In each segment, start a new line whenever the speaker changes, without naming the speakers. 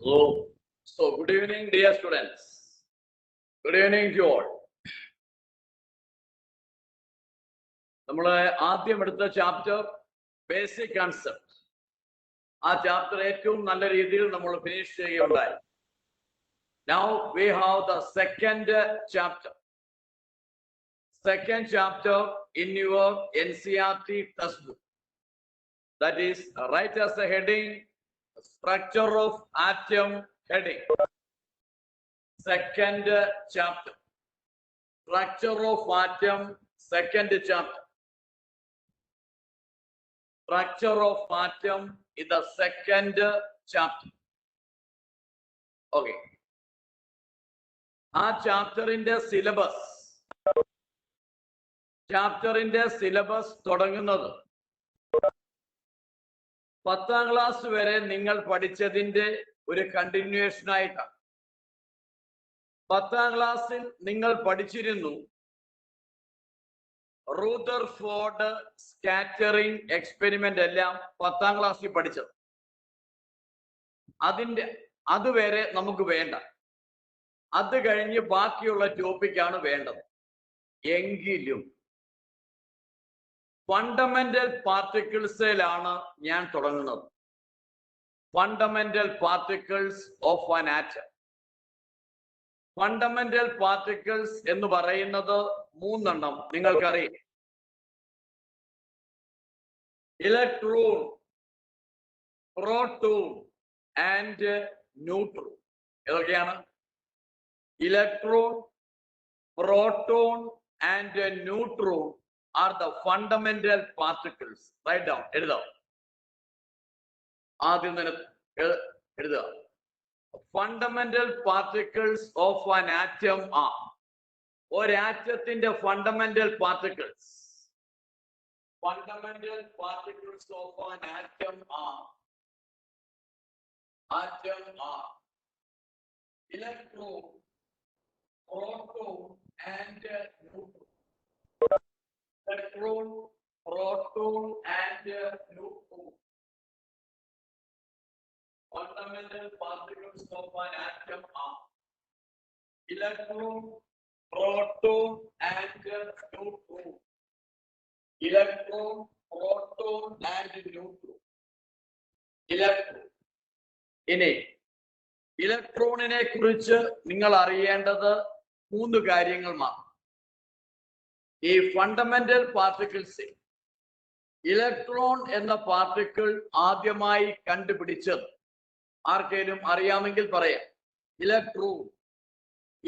So good evening, dear students. Good evening to all. നമ്മൾ ആദ്യം എടുത്ത ചാപ്റ്റർ ബേസിക് കൺസെപ്റ്റ്. ആ ചാപ്റ്റർ ഏറ്റവും നല്ല രീതിയിൽ നമ്മൾ ഫിനിഷ് ചെയ്യുകയുണ്ടായി. Now we have the second chapter. Second chapter in your NCERT textbook. That is, write as a heading, structure of atom heading. Second chapter, structure of atom, second chapter. Structure of atom is the second chapter. Okay. ആ ചാപ്റ്ററിന്റെ syllabus തുടങ്ങുന്നത് 10ാം class വരെ നിങ്ങൾ പഠിച്ചതിന്റെ ഒരു continuation ആയിട്ടാണ്. 10ാം ക്ലാസ്സിൽ നിങ്ങൾ പഠിച്ചിരുന്നു Rutherford scattering experiment എല്ലാം 10ാം ക്ലാസ്സിൽ പഠിച്ചത്. അതുവരെ നമുക്ക് വേണ്ട. അത് കഴിഞ്ഞ് ബാക്കിയുള്ള ടോപ്പിക്കാണ് വേണ്ടത്. എങ്കിലും ഫണ്ടമെന്റൽ പാർട്ടിക്കിൾസിലാണ് ഞാൻ തുടങ്ങുന്നത്. Fundamental particles of an atom. Fundamental particles എന്ന് പറയുന്നത് 3 എണ്ണം നിങ്ങൾക്കറിയാം. Electron, proton and neutron. ഏതൊക്കെയാണ്? Electron, proton and neutron are the fundamental particles. Write down. എഴുതാം. ആദ്യം തന്നെ എഴുതുക. Fundamental particles of an atom are. ഒരാറ്റത്തിന്റെ fundamental particles. Fundamental particles of an atom are electron, proton and neutron. Electron, proton and neutron fundamental particles of an atom are electron, proton, and neutron. Electron, proton, and neutron. Electron. ഇനി ഇലക്ട്രോണിനെ കുറിച്ച് നിങ്ങൾ അറിയേണ്ടത് 3 കാര്യങ്ങൾ മാത്രം. ഈ fundamental particles electron എന്ന particle ആദ്യമായി കണ്ടുപിടിച്ചത് ആർക്കെങ്കിലും അറിയാമെങ്കിൽ പറയാം.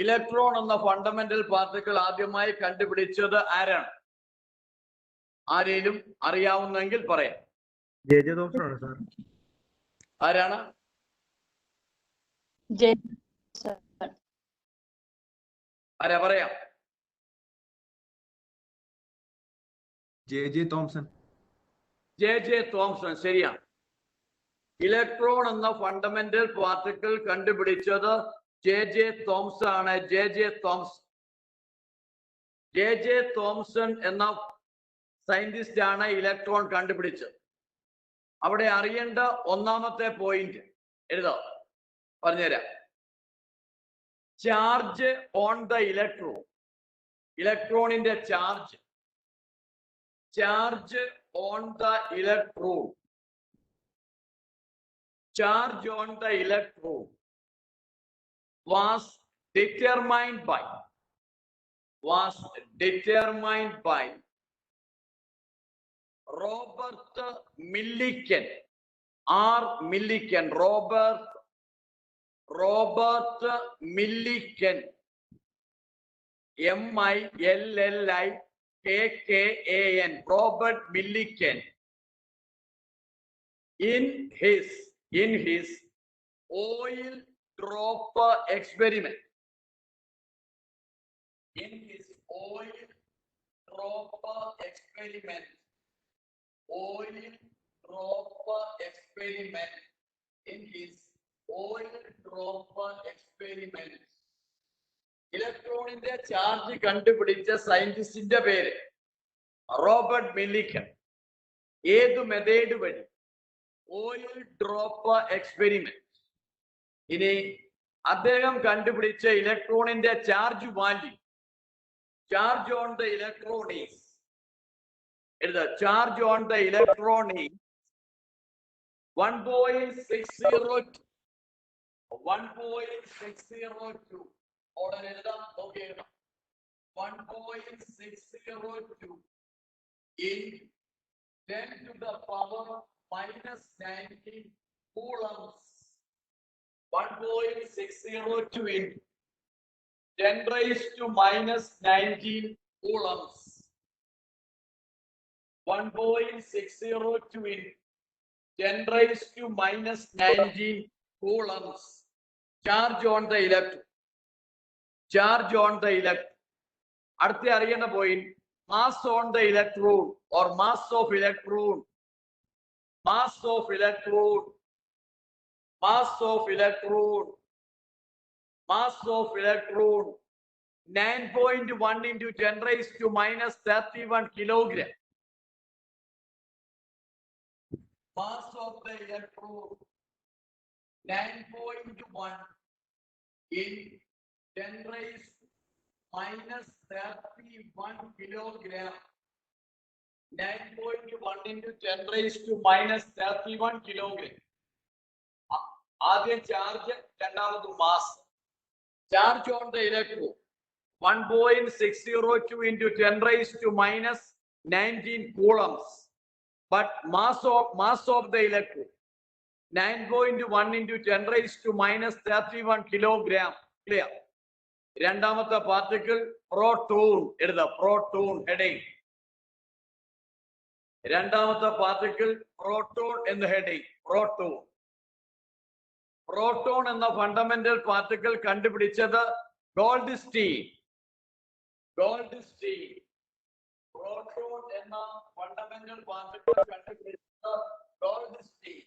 ഇലക്ട്രോൺ എന്ന ഫണ്ടമെന്റൽ പാർട്ടിക്കിൾ ആദ്യമായി കണ്ടുപിടിച്ചത് ആരാണ്? ആരെങ്കിലും അറിയാവുന്നെങ്കിൽ പറയാം.
ജെ.ജെ. തോംസൺ ആണ് സർ.
ആരാണ്? ആരാ പറയാം?
ജെ.ജെ. തോംസൺ.
ജെ.ജെ. തോംസൺ ശരിയാണ്. ഇലക്ട്രോൺ എന്ന ഫണ്ടമെന്റൽ പാർട്ടിക്കിൾ കണ്ടുപിടിച്ചത് ജെ.ജെ. തോംസൺ ആണ്. ജെ.ജെ. തോംസൺ എന്ന സയന്റിസ്റ്റ് ആണ് ഇലക്ട്രോൺ കണ്ടുപിടിച്ചത്. അവിടെ അറിയേണ്ട ഒന്നാമത്തെ പോയിന്റ് എഴുതാം, പറഞ്ഞുതരാം. Charge on the electron. ഇലക്ട്രോണിന്റെ charge on the electrode. Charge on the electrode was determined by Robert Millikan. Robert Millikan. M-I-L-L-I-K-K-A-N. Robert Millikan. In his oil drop experiment. In his oil drop experiment. ഇലക്ട്രോണിന്റെ charge കണ്ടുപിടിച്ച സയന്റിസ്റ്റിന്റെ പേര് Robert Millikan. ഏത് method വഴി? Oil drop experiment. ഇനി അദ്ദേഹം കണ്ടുപിടിച്ച ഇലക്ട്രോണിന്റെ charge value, charge on the electron is, charge on the electron is 1.602. 1.602. Order എഴുതാം, നോക്കി എഴുതാം. 1.602 in 10 to the power minus 19 coulombs. 1.602 in 10 raised to minus 19 coulombs. 1.602 in 10 raised to minus 19 coulombs. Charge on the electron. അടുത്ത അറിയേണ്ട point mass on the electrode or mass of electron. 9.1 into 10 raised to minus 31 kilogram. Mass of the electrode 9.1 in 10 raised minus 31 kilogram. 9.1 into 10 raised to minus 31 kilogram. ആദ്യം charge, രണ്ടാമത് mass. Charge on the electron 1.602 into 10 raised to minus 19 coulombs. But mass of the electron 9.1 into 10 raised to minus 31 kilogram. Clear? രണ്ടാമത്തെ particle proton. എഴുതാം, proton heading. രണ്ടാമത്തെ particle proton എന്ന heading. Proton എന്ന fundamental particle കണ്ടുപിടിച്ചത് ഗോൾഡ്സ്റ്റീൻ. Proton എന്ന fundamental particle കണ്ടുപിടിച്ചത് ഗോൾഡ്സ്റ്റീൻ.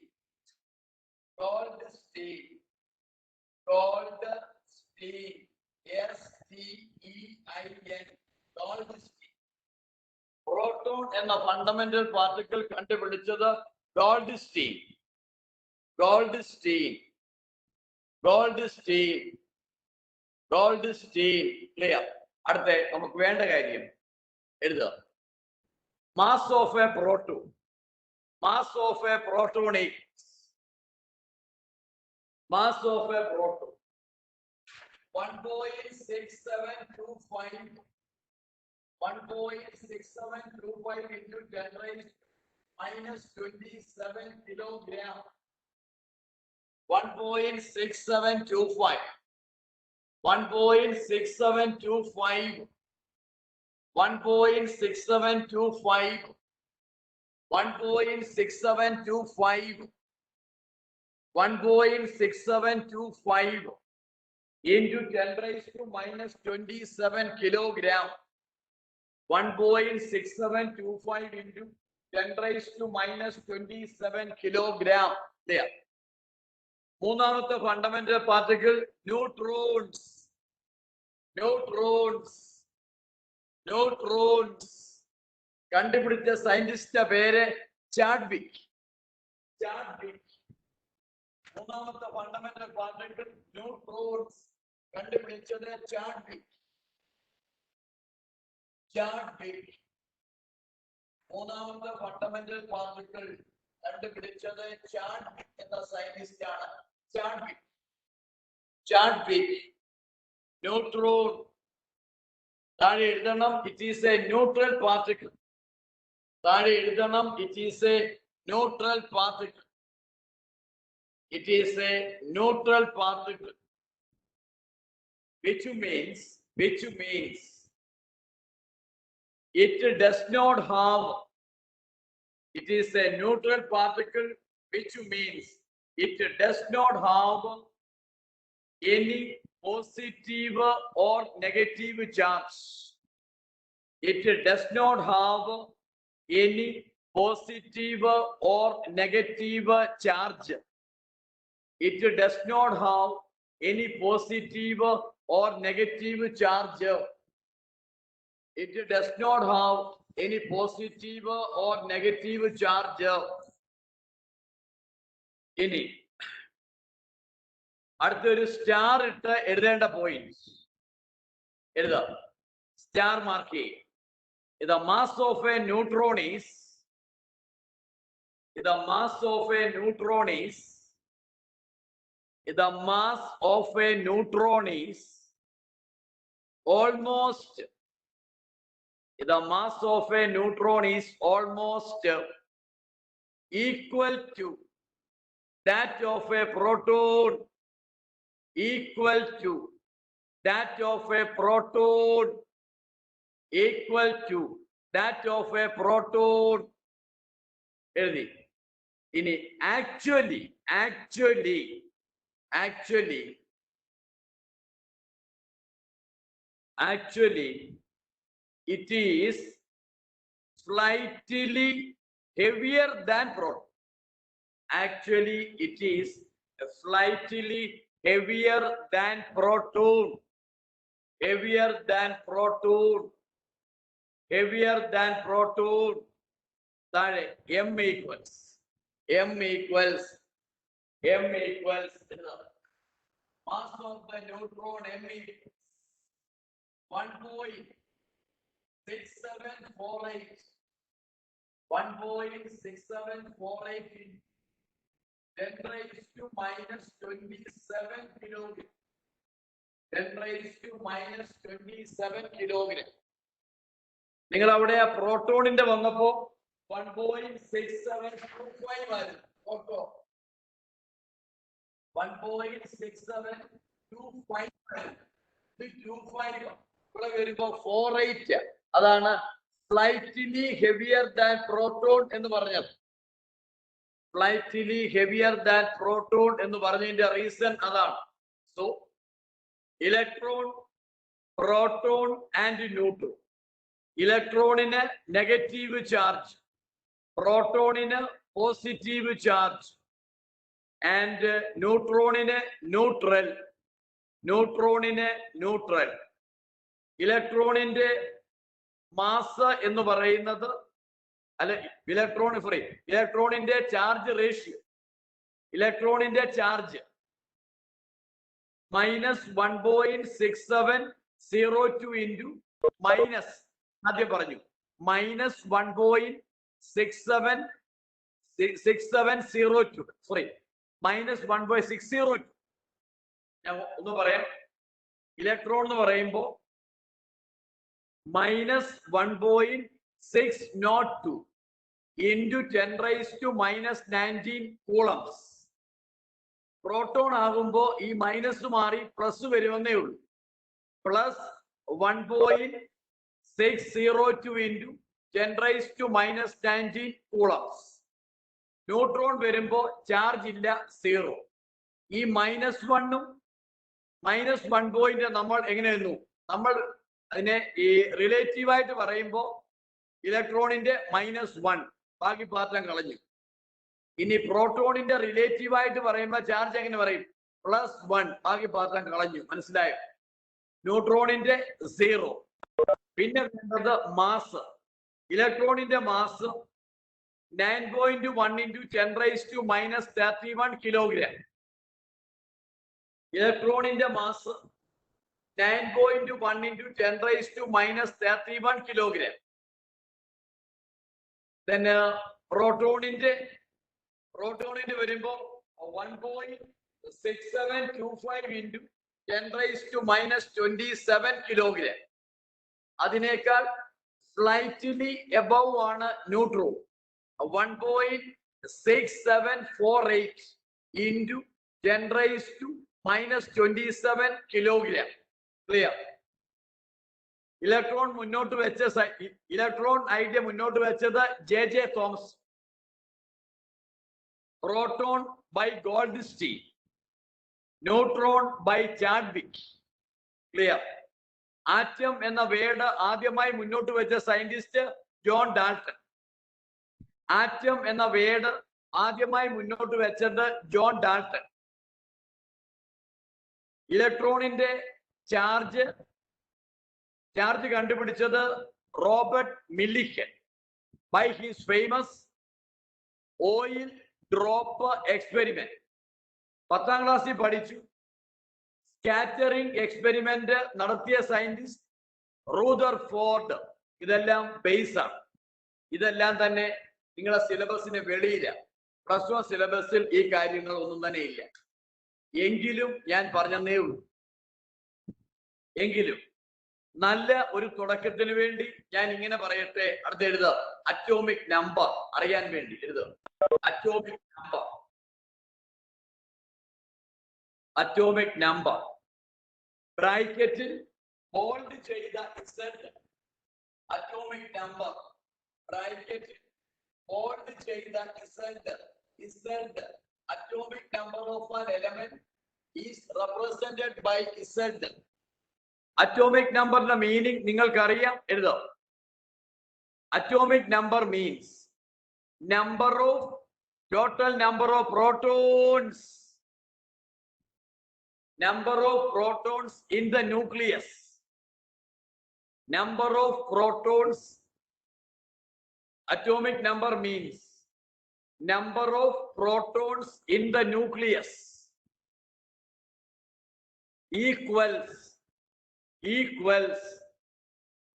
S-T-E-I-N. ഗോൾഡ്സ്റ്റീൻ. Proton എന്ന fundamental particle കണ്ടുപിടിച്ചത് ഗോൾഡ്സ്റ്റീൻ. Gold steel clear. അടുത്ത നമുക്ക് വേണ്ട കാര്യം എഴുതുക. Mass of A proton, mass of a proton is mass of a proton 1.6725 into 10 raised minus 27 kilogram. 1.6725 1.6725 1.6725 1.6725 1.6725 into 10 raised to minus 27 kilogram. 1.6725 into 10 raised to minus 27 kilogram. There. മൂന്നാമത്തെ fundamental particle neutrons. കണ്ടുപിടിച്ച സയന്റിസ്റ്റിന്റെ പേര് Chadwick. മൂന്നാമത്തെ fundamental particle neutrons കണ്ടുപിടിച്ചത് Chadwick. മൂന്നാമത്തെ fundamental particle കണ്ടുപിടിച്ചത് Chadwick എന്ന scientist ആണ്. Chadwick neutron. താഴെ എഴുതണം it is A neutral particle. താഴെ എഴുതണം it is A neutral particle. It is A neutral particle which means it does not have, it is a neutral particle which means it does not have any positive or negative charge. It does not have any positive or negative charge. It does not have any positive or negative charge. It does not have any positive or negative charge. ഇനി അടുത്തൊരു star ഇട്ട് എഴുതേണ്ട point എഴുതാം. Star mark ചെയ്യും. The mass of a neutron is the mass of a neutron is the mass of a neutron is almost the mass of a neutron is almost equal to that of a proton, equal to that of a proton, equal to that of a proton. എഴുതി. ഇനി actually it is slightly heavier than proton. Actually it is slightly heavier than proton. Heavier than proton. താഴെ m equals mass of the neutron m equals 1.6748 10 raised to minus 27 kilogram. 10 raised to minus 27 kilogram. നിങ്ങൾ അവിടെ ആ പ്രോട്ടോണിന്റെ വന്നപ്പോ 1.6725 ആയിരുന്നു. ഓർക്കോ 1.6725 ഇവിടെ വരുമ്പോ 48. അതാണ് slightly heavier than proton എന്ന് പറഞ്ഞത്. സ്ലൈറ്റ്ലി ഹെവിയർ ദാൻ പ്രോട്ടോൺ എന്ന് പറഞ്ഞതിന്റെ റീസൺ അതാണ്. So electron, proton and neutron. ഇലക്ട്രോണിന് നെഗറ്റീവ് ചാർജ്, പ്രോട്ടോണിന് പോസിറ്റീവ് ചാർജ്, ആൻഡ് ന്യൂട്രോണിന് ന്യൂട്രൽ. ഇലക്ട്രോണിന്റെ മാസ് എന്ന് പറയുന്നത് അല്ല, ഇലക്ട്രോണിന്റെ ചാർജ് റേഷ്യോ, ഇലക്ട്രോണിന്റെ ചാർജ് minus 1.6702 into minus ആദ്യം പറഞ്ഞു minus 1.6702 sorry minus 1.602. ഞാൻ ഒന്ന് പറയാം. ഇലക്ട്രോൺ എന്ന് പറയുമ്പോൾ minus 1.602 into 10 raised to minus 19 coulombs. Proton ആകുമ്പോൾ ഈ മൈനസ് മാറി പ്ലസ് വരുമെന്നേ ഉള്ളൂ. Plus 1.602 into 10 raised to minus 19 coulombs. Neutron വരുമ്പോൾ ചാർജ് ഇല്ല, 0. ഈ -1 -1 നമ്മൾ എങ്ങനെ എഴുതുന്നു? നമ്മൾ അതിനെ ഈ റിലേറ്റീവ് ആയിട്ട് പറയുമ്പോൾ ഇലക്ട്രോണിന്റെ -1 ബാക്കി പാത്രം കളഞ്ഞു. ഇനി പ്രോട്ടോണിന്റെ റിലേറ്റീവ് ആയിട്ട് പറയുമ്പോൾ ചാർജ് എങ്ങനെ പറയും? +1 ബാക്കി പാത്രം കളഞ്ഞു. മനസ്സിലായോ? ന്യൂട്രോണിന്റെ 0. പിന്നെ വേണ്ടത് മാസ്. ഇലക്ട്രോണിന്റെ mass 9.1 into 10 raised to minus 31 kilogram. ഇലക്ട്രോണിന്റെ mass 9.1 into 10 raised to minus 31 kilogram. Then പ്രോട്ടോണിന്റെ വരുമ്പോ 1.6725 into 10 raised to minus 27 kilogram. അതിനേക്കാൾ സ്ലൈറ്റ്ലി എബവ് ആണ് neutron. 1.6748 into 10 raised to minus 27 kilogram. Clear? Electron മുന്നോട്ട് വെച്ച ഇലക്ട്രോൺ ഐഡിയ മുന്നോട്ട് വെച്ചത് J Thomson. Proton by Goldstein, neutron by Chadwick. Clear? Atom എന്ന word ആദ്യമായി മുന്നോട്ട് വെച്ച സയന്റിസ്റ്റ് ജോൺ ഡാൾട്ടൺ. ആറ്റം എന്ന വേർഡ് ആദ്യമായി മുന്നോട്ട് വെച്ചത് ജോൺ ഡാൾട്ടൺ. ഇലക്ട്രോണിന്റെ ചാർജ് കണ്ടുപിടിച്ചത് Robert Millikan by his famous oil drop experiment. 10ാം ക്ലാസ്സിൽ പഠിച്ചു. സ്കാറ്ററിംഗ് എക്സ്പെരിമെന്റ് നടത്തിയ സയന്റിസ്റ്റ് റൂദർഫോർഡ്. ഇതെല്ലാം ബേസ് ആണ്. ഇതെല്ലാം തന്നെ നിങ്ങളുടെ സിലബസിന് വെളിയില്ല. +1 സിലബസിൽ ഈ കാര്യങ്ങൾ ഒന്നും തന്നെ ഇല്ല. എങ്കിലും ഞാൻ പറഞ്ഞതേ ഉള്ളൂ. എങ്കിലും നല്ല ഒരു തുടക്കത്തിന് വേണ്ടി ഞാൻ ഇങ്ങനെ പറയട്ടെ. അടുത്ത് എഴുതുക, അറ്റോമിക് നമ്പർ അറിയാൻ വേണ്ടി എഴുതുക. അറ്റോമിക് നമ്പർ ബ്രാക്കറ്റിൽ ഹോൾഡ് ചെയ്ത Z. അറ്റോമിക് നമ്പർ ബ്രാക്കറ്റിൽ ഹോൾഡ് ചെയ്ത Z. Atomic number of an element is represented by Z. Atomic number the meaning നിങ്ങൾക്കറിയാം, എഴുതാം. Atomic number means total number of protons. Number of protons in the nucleus. Number of protons. Atomic number means number of protons in the nucleus equals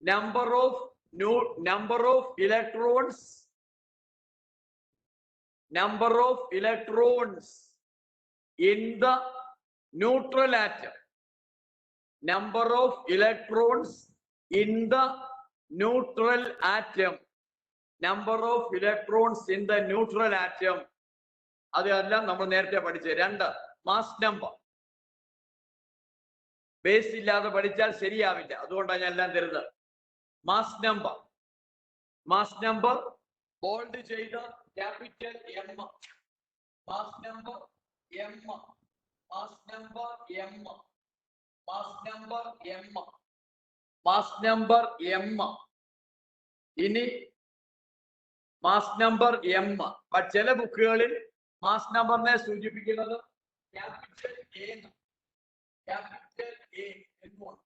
number of electrons in the neutral atom. Number of electrons in the neutral atom. Number of electrons in the neutral atom. അതെല്ലാം നമ്മൾ നേരത്തെ പഠിച്ചത്. 2 mass number. Base ഇല്ലാതെ പഠിച്ചാൽ ശരിയാവില്ല. അതുകൊണ്ടാണ് ഞാൻ എല്ലാം തരുന്നത്. മാസ് നമ്പർ ഹോൾഡ് ചെയ്ത capital M. Mass number M. ഇനി മാസ് നമ്പർ M. ചില ബുക്കുകളിൽ മാസ് നമ്പറിനെ സൂചിപ്പിക്കുന്നത് ക്യാപിറ്റൽ A എന്നും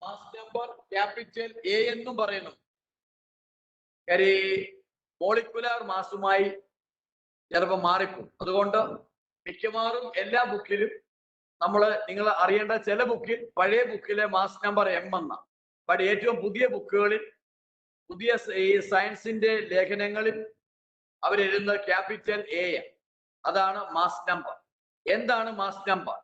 മാസ് നമ്പർ ക്യാപിറ്റൽ A എന്നും പറയുന്നു. മോളിക്കുലാർ മാസുമായി ചിലപ്പോൾ മാറിക്കും. അതുകൊണ്ട് മിക്കവാറും എല്ലാ ബുക്കിലും നിങ്ങൾ അറിയേണ്ട ചില ബുക്കിൽ, പഴയ ബുക്കിലെ മാസ് നമ്പർ M എന്ന, പക്ഷേ ഏറ്റവും പുതിയ ബുക്കുകളിൽ, പുതിയ ഈ സയൻസിന്റെ ലേഖനങ്ങളിൽ അവരെഴുതുന്ന ക്യാപിറ്റൽ A. അതാണ് മാസ് നമ്പർ. എന്താണ് mass number?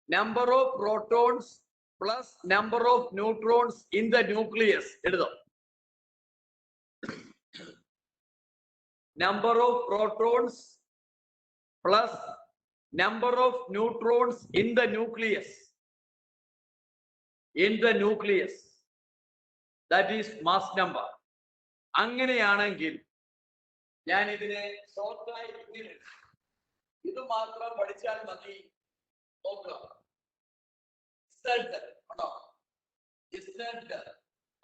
Number of protons plus number of neutrons in the nucleus. എഴുതാം. Number of protons plus number of neutrons in the nucleus. In the nucleus. That is mass number. അങ്ങനെയാണെങ്കിൽ ഞാൻ ഇതിനെ ഷോർട്ടായി ഇങ്ങനെ, ഇത് മാത്രം പഠിച്ചാൽ മതി.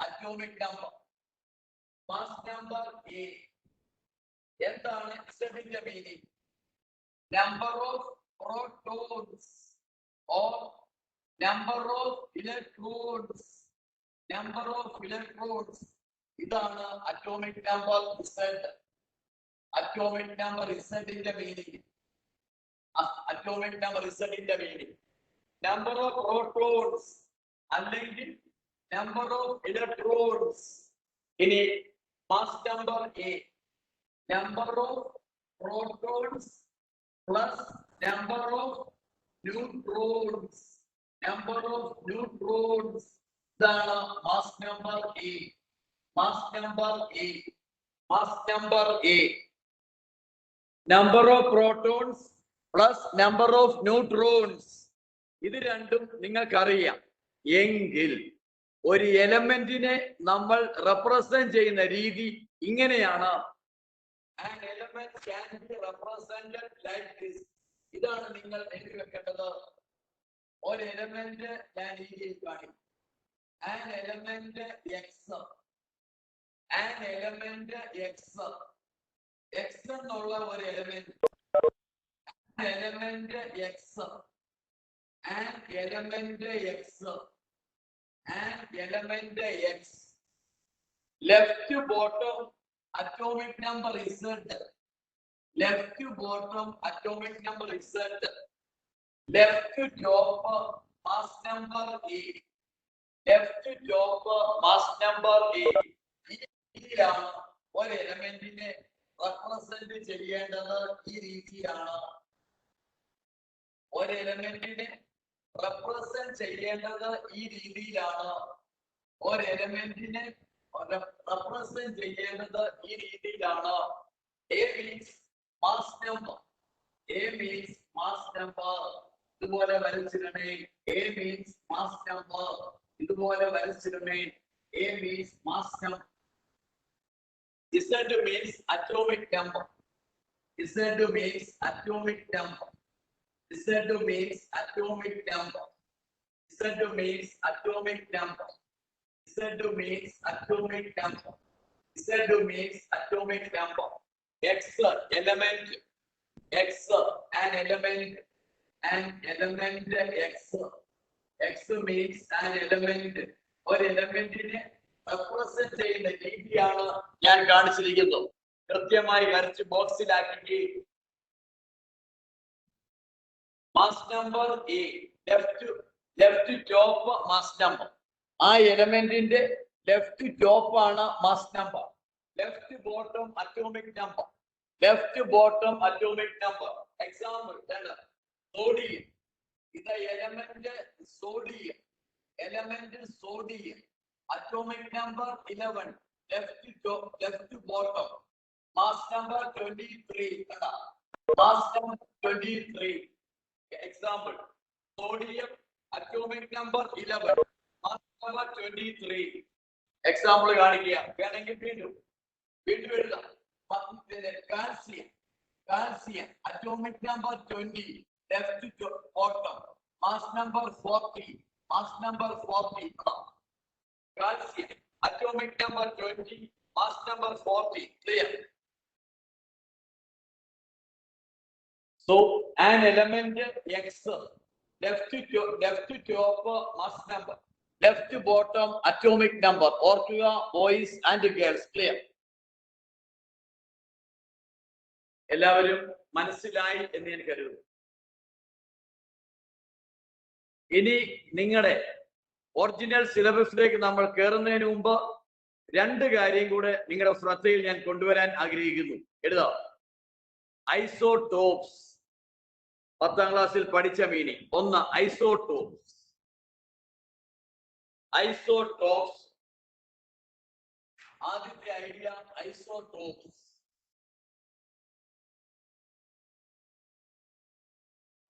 Atomic number, mass number A. എന്താണ് ഇസഡിന്റെ meaning? Number of protons or number of electrons. Number of electrons, ഇതാണ് atomic number Z. Atomic number ഇസഡിന്റെ മീനിങ്, അറ്റോമിക് നമ്പർ ഇസഡിന്റെ മീനിങ് നമ്പർ ഓഫ് പ്രോട്ടോൺസ് അല്ലെങ്കിൽ നമ്പർ ഓഫ് ഇലക്ട്രോൺസ്. ഇനി mass number A, number of protons plus number of neutrons. Number of neutrons, the mass number A. Mass number A. Mass number A. Number of protons plus number of neutrons. ഇത് രണ്ടും നിങ്ങൾക്കറിയാം എങ്കിൽ ഒരു എലമെന്റിനെ നമ്മൾ represent ചെയ്യുന്ന രീതി ഇങ്ങനെയാണ്. An element can be represented like this. ഇതാണ് നിങ്ങൾ എഴുതി വെക്കേണ്ടത്. ഒരു എലമെന്റ് ഞാൻ ഈ രീതിയിൽ കാണിക്കും. An element X. An element X. X എന്നുള്ള ഒരു element. An element X. An element X. An element X. Left to bottom atomic number is Z. Left to bottom atomic number is Z. Left to top mass number A. Left to top mass number A. ഇതിലാണ് ഒരു എലമെന്റിനെ represent ചെയ്യേണ്ടത്. ഈ രീതിയാണ് ഒരു എലമെന്റിനെ represent ചെയ്യേണ്ടത്. ഈ രീതിയിലാണ് ഒരു എലമെന്റിനെ represent ചെയ്യേണ്ടത്. ഈ രീതിയിലാണ്. A means mass number. A means mass number. ഇതുപോലെ വരച്ചിടണേ. A means mass number. ഇതുപോലെ വരച്ചിടണേ. A means mass number. Z means atomic number. Z means atomic number. Z means atomic number. Z means atomic number. Z means atomic number. Z means atomic number. X element. X an element. An element X. X means an element. ഒരു എലമെന്റിനെ represent ചെയ്യുന്ന രീതിയാണ് ഞാൻ കാണിച്ചിരിക്കുന്നത്. കൃത്യമായി വരച്ച് ബോക്സിലാക്കി. Mass number A. Left top mass number. ആ എലമെന്റിന്റെ ലെഫ്റ്റ് ടോപ്പ് ആണ് mass number. Left bottom atomic number. Left bottom atomic number. Example sodium. ഇത് element sodium. Element sodium. Atomic number 11. Left bottom. Mass number 23. Mass number 23. Example sodium atomic number 11. 23. Example കാണിക്കുക. വേണമെങ്കിൽ വീണ്ടും എഴുതാം. Calcium atomic number 20. Left bottom. Mass number 40. Mass number 40. Calcium atomic number 20. Mass number 40. Clear? So an element X. Left top mass number. Left bottom atomic number. ഓർക്കുക boys and girls. Clear? എല്ലാവരും മനസ്സിലായി എന്ന് ഞാൻ കരുതുന്നു. ഇനി നിങ്ങളുടെ original സിലബസിലേക്ക് നമ്മൾ കയറുന്നതിന് മുമ്പ് രണ്ട് കാര്യം കൂടെ നിങ്ങളുടെ ശ്രദ്ധയിൽ ഞാൻ കൊണ്ടുവരാൻ ആഗ്രഹിക്കുന്നു. എഴുതാം. ഐസോടോപ്സ് 10ാം ക്ലാസ്സിൽ പഠിച്ച മീനിങ്. ഒന്ന്, ഐസോടോപ്സ്. ഐസോടോപ്സ്, ആദ്യത്തെ ഐഡിയ ഐസോടോപ്സ്.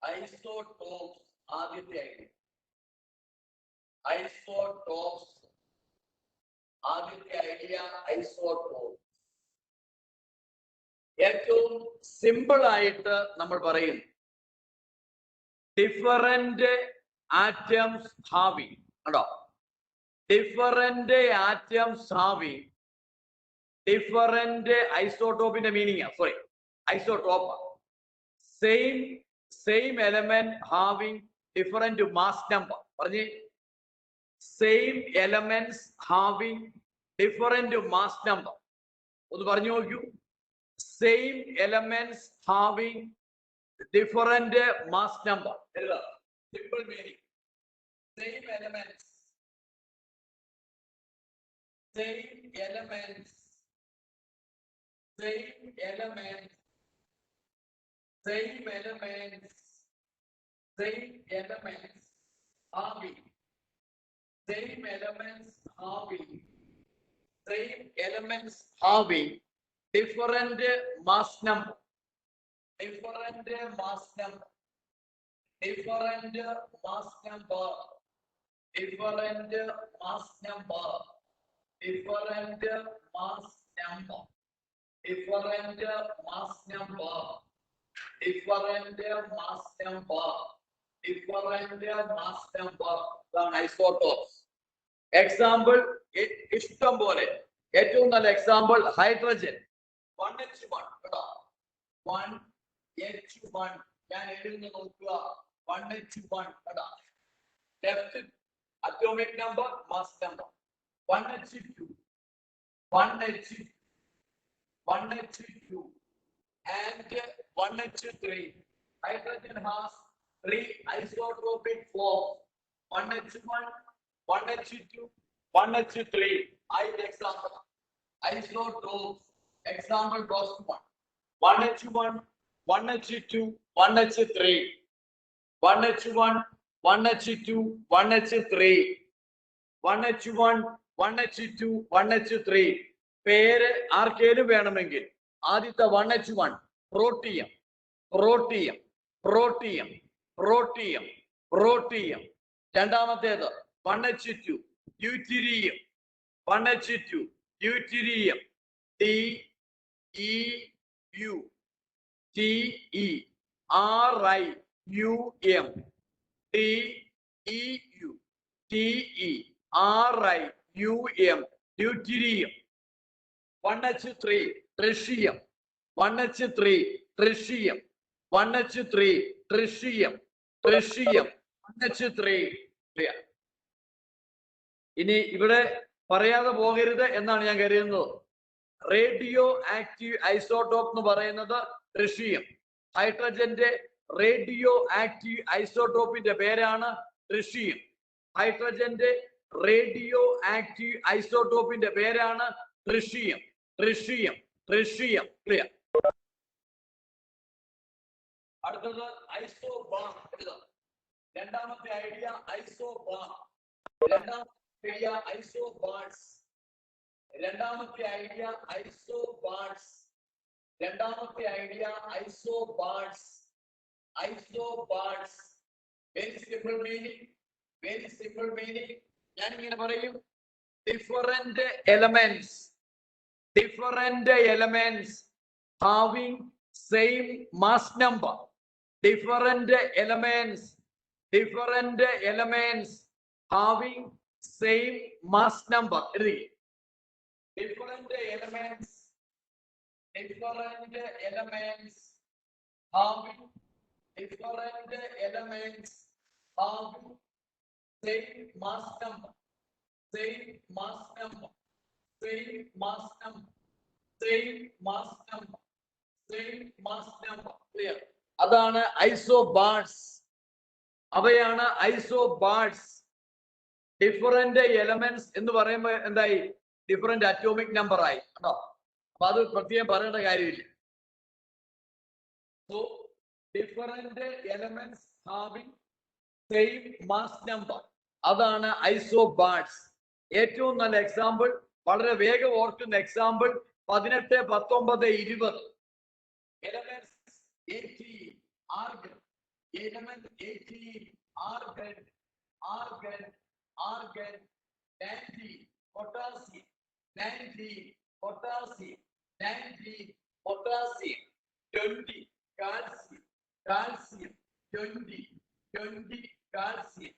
ഐസോടോപ്സ് ആദ്യത്തെ ഐഡിയ. ഐസോടോപ്സ് ആദ്യത്തെ ഐഡിയ ഐസോടോപ്സ്. ഏറ്റവും സിമ്പിൾ ആയിട്ട് നമ്മൾ പറയും ഡിഫറന്റ് ആറ്റംസ് ഹാവിംഗ്. കണ്ടോ? ഡിഫറന്റ് ആറ്റംസ് ഹാവിംഗ് ഡിഫറന്റ് ഐസോടോപ്പിന്റെ meaning, sorry isotope, same element having different mass number. പറഞ്ഞേ, same elements having different mass number. ഒന്ന് പറഞ്ഞു നോക്കൂ. Same elements having different mass number. Simple meaning. Same elements, same elements, same elements, same elements, same elements having, same elements having, same elements having different mass number, different mass number, different mass number, different mass number, different mass number, different mass number, different mass number, different mass number. Isotopes. Example, ഇഷ്ടം പോലെ. ഏറ്റവും നല്ല example hydrogen 1H1. 1H1 ഞാൻ എഴുതുന്ന നോക്കുക. 1H1 left atomic number, mass number. 1H2, 1H2, 1H2 and 1H3. Hydrogen has 3 isotopic forms. 1H1, 1H2, 1H3. Example. Isotopes. Example goes to 1H1, 1H2, 1H3. 1H1, 1H2, 1H3. 1H1, 1H2, 1H3. പേര് ആർക്കേലും വേണമെങ്കിൽ ആദ്യത്തെ 1H1 protium, protium, protium, protium, protium. രണ്ടാമത്തേത് 1H2 deuterium, 1H2 deuterium. TEU, TERIUM, TEU, TERIUM, deuterium. 1H3 tritium, 1H3 tritium, 1H3 tritium, tritium, 1H3. ഇനി ഇവിടെ പറയാതെ പോകരുത് എന്നാണ് ഞാൻ കരുതുന്നത്. റേഡിയോ ആക്റ്റീവ് ഐസോട്ടോപ്പ് എന്ന് പറയുന്നത് ട്രിഷിയം. ഹൈഡ്രജന്റെ റേഡിയോ ആക്റ്റീവ് ഐസോട്ടോപ്പിന്റെ പേരാണ് ട്രിഷിയം. ഹൈഡ്രജന്റെ റേഡിയോ ആക്റ്റീവ് ഐസോട്ടോപ്പിന്റെ പേരാണ് ട്രിഷിയം. Tritium, tritium. ക്ലിയർ? അടുത്തത് ഐസോബാർ. രണ്ടാമത്തെ ഐഡിയ ഐസോബാർ. രണ്ടാമത്തെ ഐഡിയ ഐസോബാർസ്. രണ്ടാമത്തെ ഐഡിയ ഐസോബാർസ്. രണ്ടാമത്തെ idea isobars. Isobars. Very simple meaning. Very simple meaning. ഞാൻ ഇങ്ങനെ പറയും, different elements, different elements having same mass number. Different elements, different elements having same mass number. എഴുതി. Different elements, different elements having, different elements having same mass number, same mass number, same mass number, same mass number, same mass number. Clear? അതാണ് isobars. അവയാണ് isobars. Different elements എന്ന് പറയുമ്പോൾ എന്തായി? Different atomic number ആയി കേട്ടോ. അപ്പൊ അത് പ്രത്യേകം പറയേണ്ട കാര്യമില്ല. So different elements having same mass number, അതാണ് ഐസോബാർസ്. ഏറ്റവും നല്ല എക്സാമ്പിൾ, വളരെ വേഗം ഓർക്കുന്ന example 18, 19, 20. Elements 18 argon, element 18 argon, argon, argon, 19 potassium, 19 potassium, 19 potassium, 20 calcium, calcium, 20 calcium.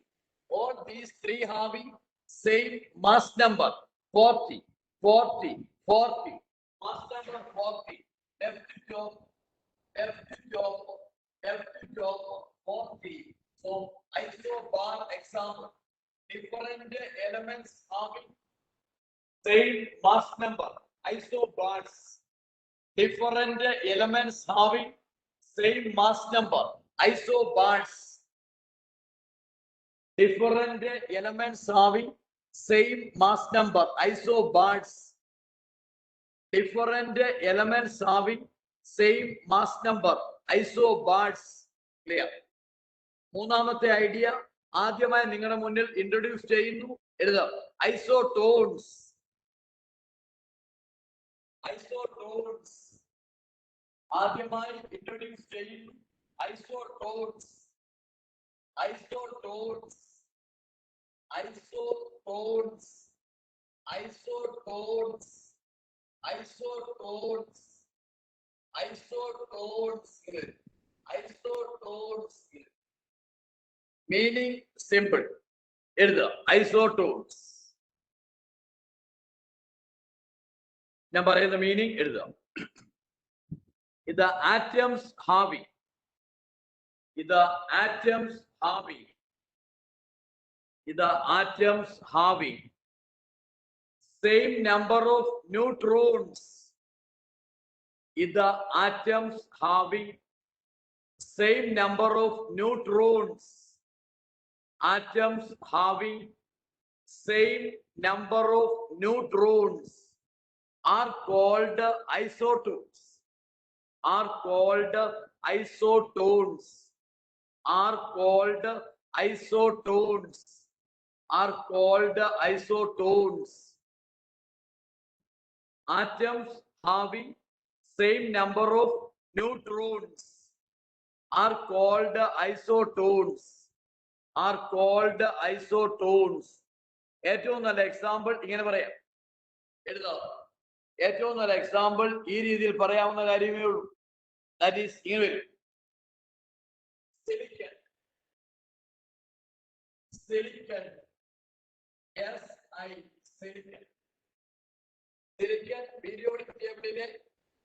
All these three having same mass number 40, 40, 40. Mass number 40. Left top, left top, left top 40. So isobar example. Different elements having same mass number. Isobars. Different elements having same mass number. Isobars. Different elements having same mass number. Isobars. Different elements having same mass number. Isobars. Clear? മൂന്നാമത്തെ idea ആദ്യമായി നിങ്ങളുടെ മുന്നിൽ introduce ചെയ്യുന്നു. എഴുതാം. Isotones. Isotones ആദ്യമായി introduce ചെയ്യുന്നു. Isotones. Isotones, isotones, isotones, isotones, isotones, isotones. Meaning simple. Isotones. ഞാൻ പറയുന്ന മീനിങ് എഴുതാം. ഇത് atoms having. ഇത് atoms having. The atoms having same number of neutrons. The atoms having same number of neutrons. Atoms having same number of neutrons are called isotones. Are called isotones. Are called isotones. Are called isotones. Atoms having same number of neutrons are called isotones. Are called isotones. ഏറ്റവും നല്ല example ഇങ്ങനെ പറയാം. എഴുതാം. ഏറ്റവും നല്ല example ഈ രീതിയിൽ പറയാവുന്ന കാര്യമേ ഉള്ളൂ. ദാറ്റ് ഈസ് ഇങ്ങനെ വരും. Silicon. Silicon. Silicon. Silicon periodic tableലെ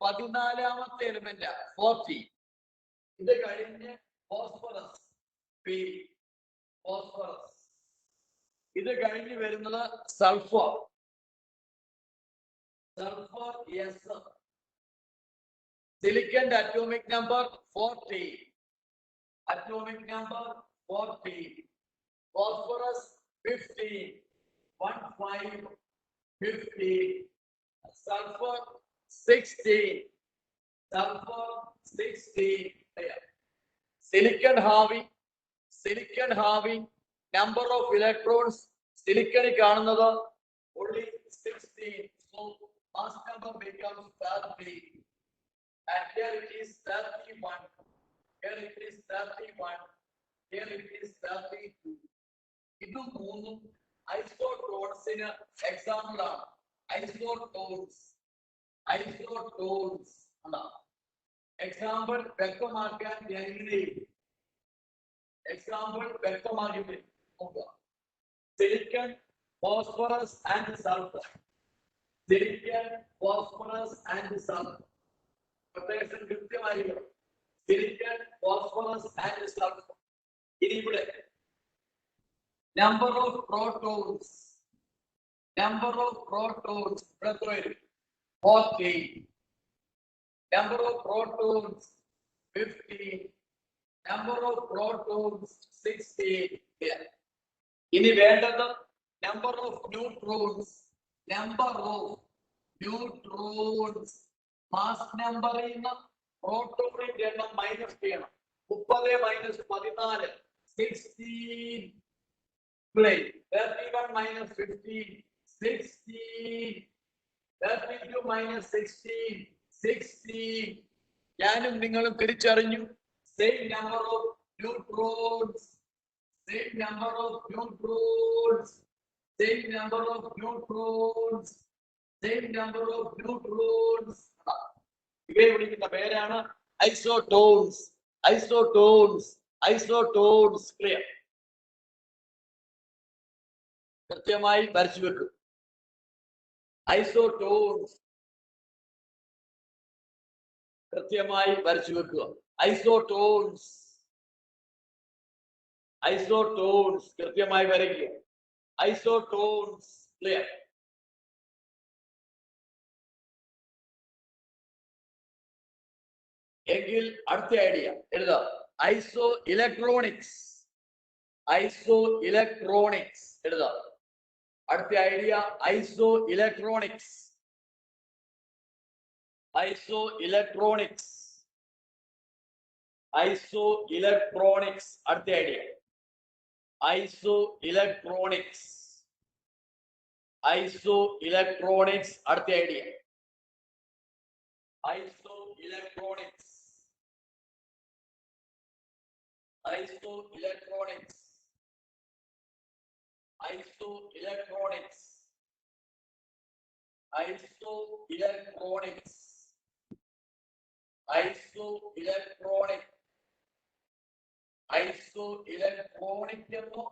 14ാമത്തെ എലിമെന്റ് 40. ഇത് കഴിഞ്ഞ് ഫോസ്ഫറസ് P. ഫോസ്ഫറസ്. ഇത് കഴിഞ്ഞ് വരുന്നത് sulphur. Sulphur S. Silicon atomic number 40. Atomic number 40. Phosphorus 50. 15. 50. Sulfur 60. Sulfur 60. Silicon having number of electrons. Silicon കാണുന്നത് only 16. So mass number becomes 30. And here it is 31. Here it is 31. Here it is 32. ഇത് മൂന്നും ഐസോട്ടോൺസിന് example ആണ്. Isotones. Isotones example വ്യക്തമാക്കാൻ ഞാൻ ഇങ്ങനെ example വ്യക്തമാക്കി നോക്കുക. Silicon, phosphorus and sulphur. Silicon, phosphorus and sulphur. പ്രത്യേകം കൃത്യമായിരിക്കണം. Silicon, phosphorus and sulphur. ഇനി ഇവിടെ number of protons. Number of protons 40. Number of protons 50. number of protons 16. ഇനി വേണ്ടത് number of neutrons mass number ഇന്ന് പ്രോട്ടോണിന്റെ എണ്ണം മൈനസ് ചെയ്യണം. 30 മൈനസ് 14 16 31 minus 15 16 32 minus 16 16. ഞാനും നിങ്ങളും തിരിച്ചറിഞ്ഞു. Same number of neutrons, same number of neutrons, same number of neutrons, same number of neutrons. ഇവയെ വിളിക്കുന്ന പേരാണ് ഐസോട്ടോൺസ്. Isotones, isotones. ക്ലിയർ? കൃത്യമായി വരച്ചു വെക്കും. ഐസോട്ടോൺസ് കൃത്യമായി വരച്ചു വെക്കുക. ഐസോട്ടോൺസ്, ഐസോട്ടോൺസ് കൃത്യമായി വരയ്ക്കുക. ഐസോട്ടോൺസ്. ക്ലിയർ? എങ്കിൽ അടുത്ത ഐഡിയ എഴുതാം. ഐസോ ഇലക്ട്രോണിക്സ്. ഐസോ ഇലക്ട്രോണിക്സ് എഴുതാം. അടുത്ത ഐഡിയ ഐസോ ഇലക്ട്രോണിക്സ്. ഐസോ ഇലക്ട്രോണിക്സ്, ഐസോ ഇലക്ട്രോണിക്സ്. അടുത്ത ഐഡിയ ഐസോ ഇലക്ട്രോണിക്സ്, ഐസോ ഇലക്ട്രോണിക്സ്. അടുത്ത ഐഡിയ ഐസോ ഇലക്ട്രോണിക്സ്, ഐസോ ഇലക്ട്രോണിക്സ്, ഐസോ ഇലക്ട്രോണിക്സ്, ഐസോ ഇലക്ട്രോണിക്സ്, ഐസോ ഇലക്ട്രോണിക്. ഐസോ ഇലക്ട്രോണിക് എന്നോ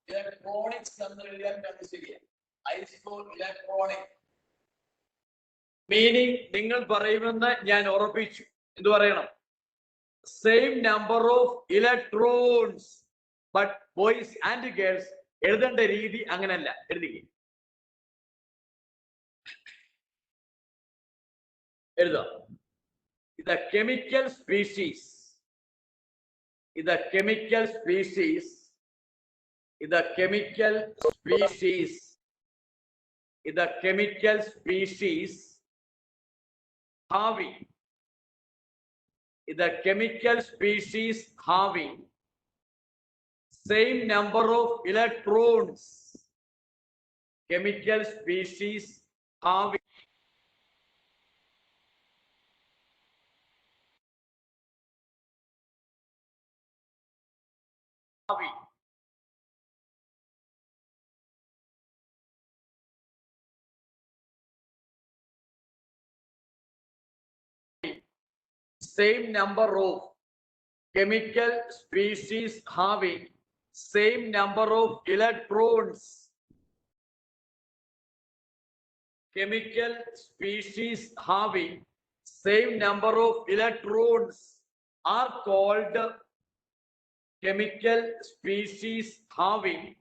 ഇലക്ട്രോണിക്സ് എന്ന് എഴുതിയാൽ അത് ശരിയാണ്. ഐസോ ഇലക്ട്രോണിക് മീനിങ് നിങ്ങൾ പറയുമെന്ന് ഞാൻ ഉറപ്പിച്ചു. എന്ത് പറയണം? Same number of electrons. But boys and girls എഴുതേണ്ട രീതി അങ്ങനല്ല. എഴുതാം. The chemical species, the chemical species, the chemical species, the chemical species having, the chemical species having same number of electrons, chemical species having same number of chemical species having same number of electrons, chemical species having same number of electrons are called chemical species having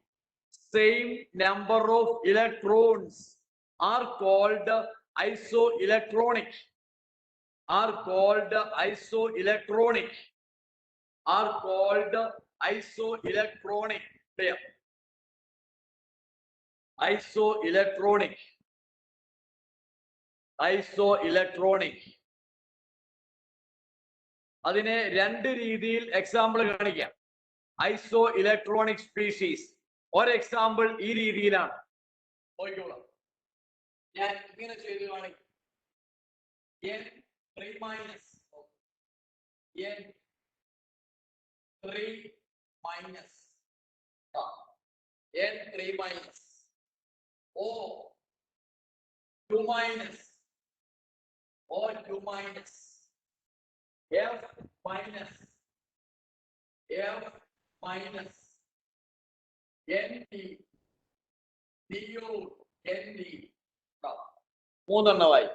same number of electrons are called isoelectronic, are called isoelectronic, are called isoelectronic. Isoelectronic, isoelectronic. അതിനെ രണ്ട് രീതിയിൽ example കാണിക്കാം. ഐസോ electronic species ഒരു example ഈ രീതിയിലാണ്. ഞാൻ ഇങ്ങനെ ചെയ്ത് കാണിക്കും. N3 minus N3 minus N3 minus O2 minus O2 minus F minus F minus ND DU ND. മൂന്നെണ്ണമായി.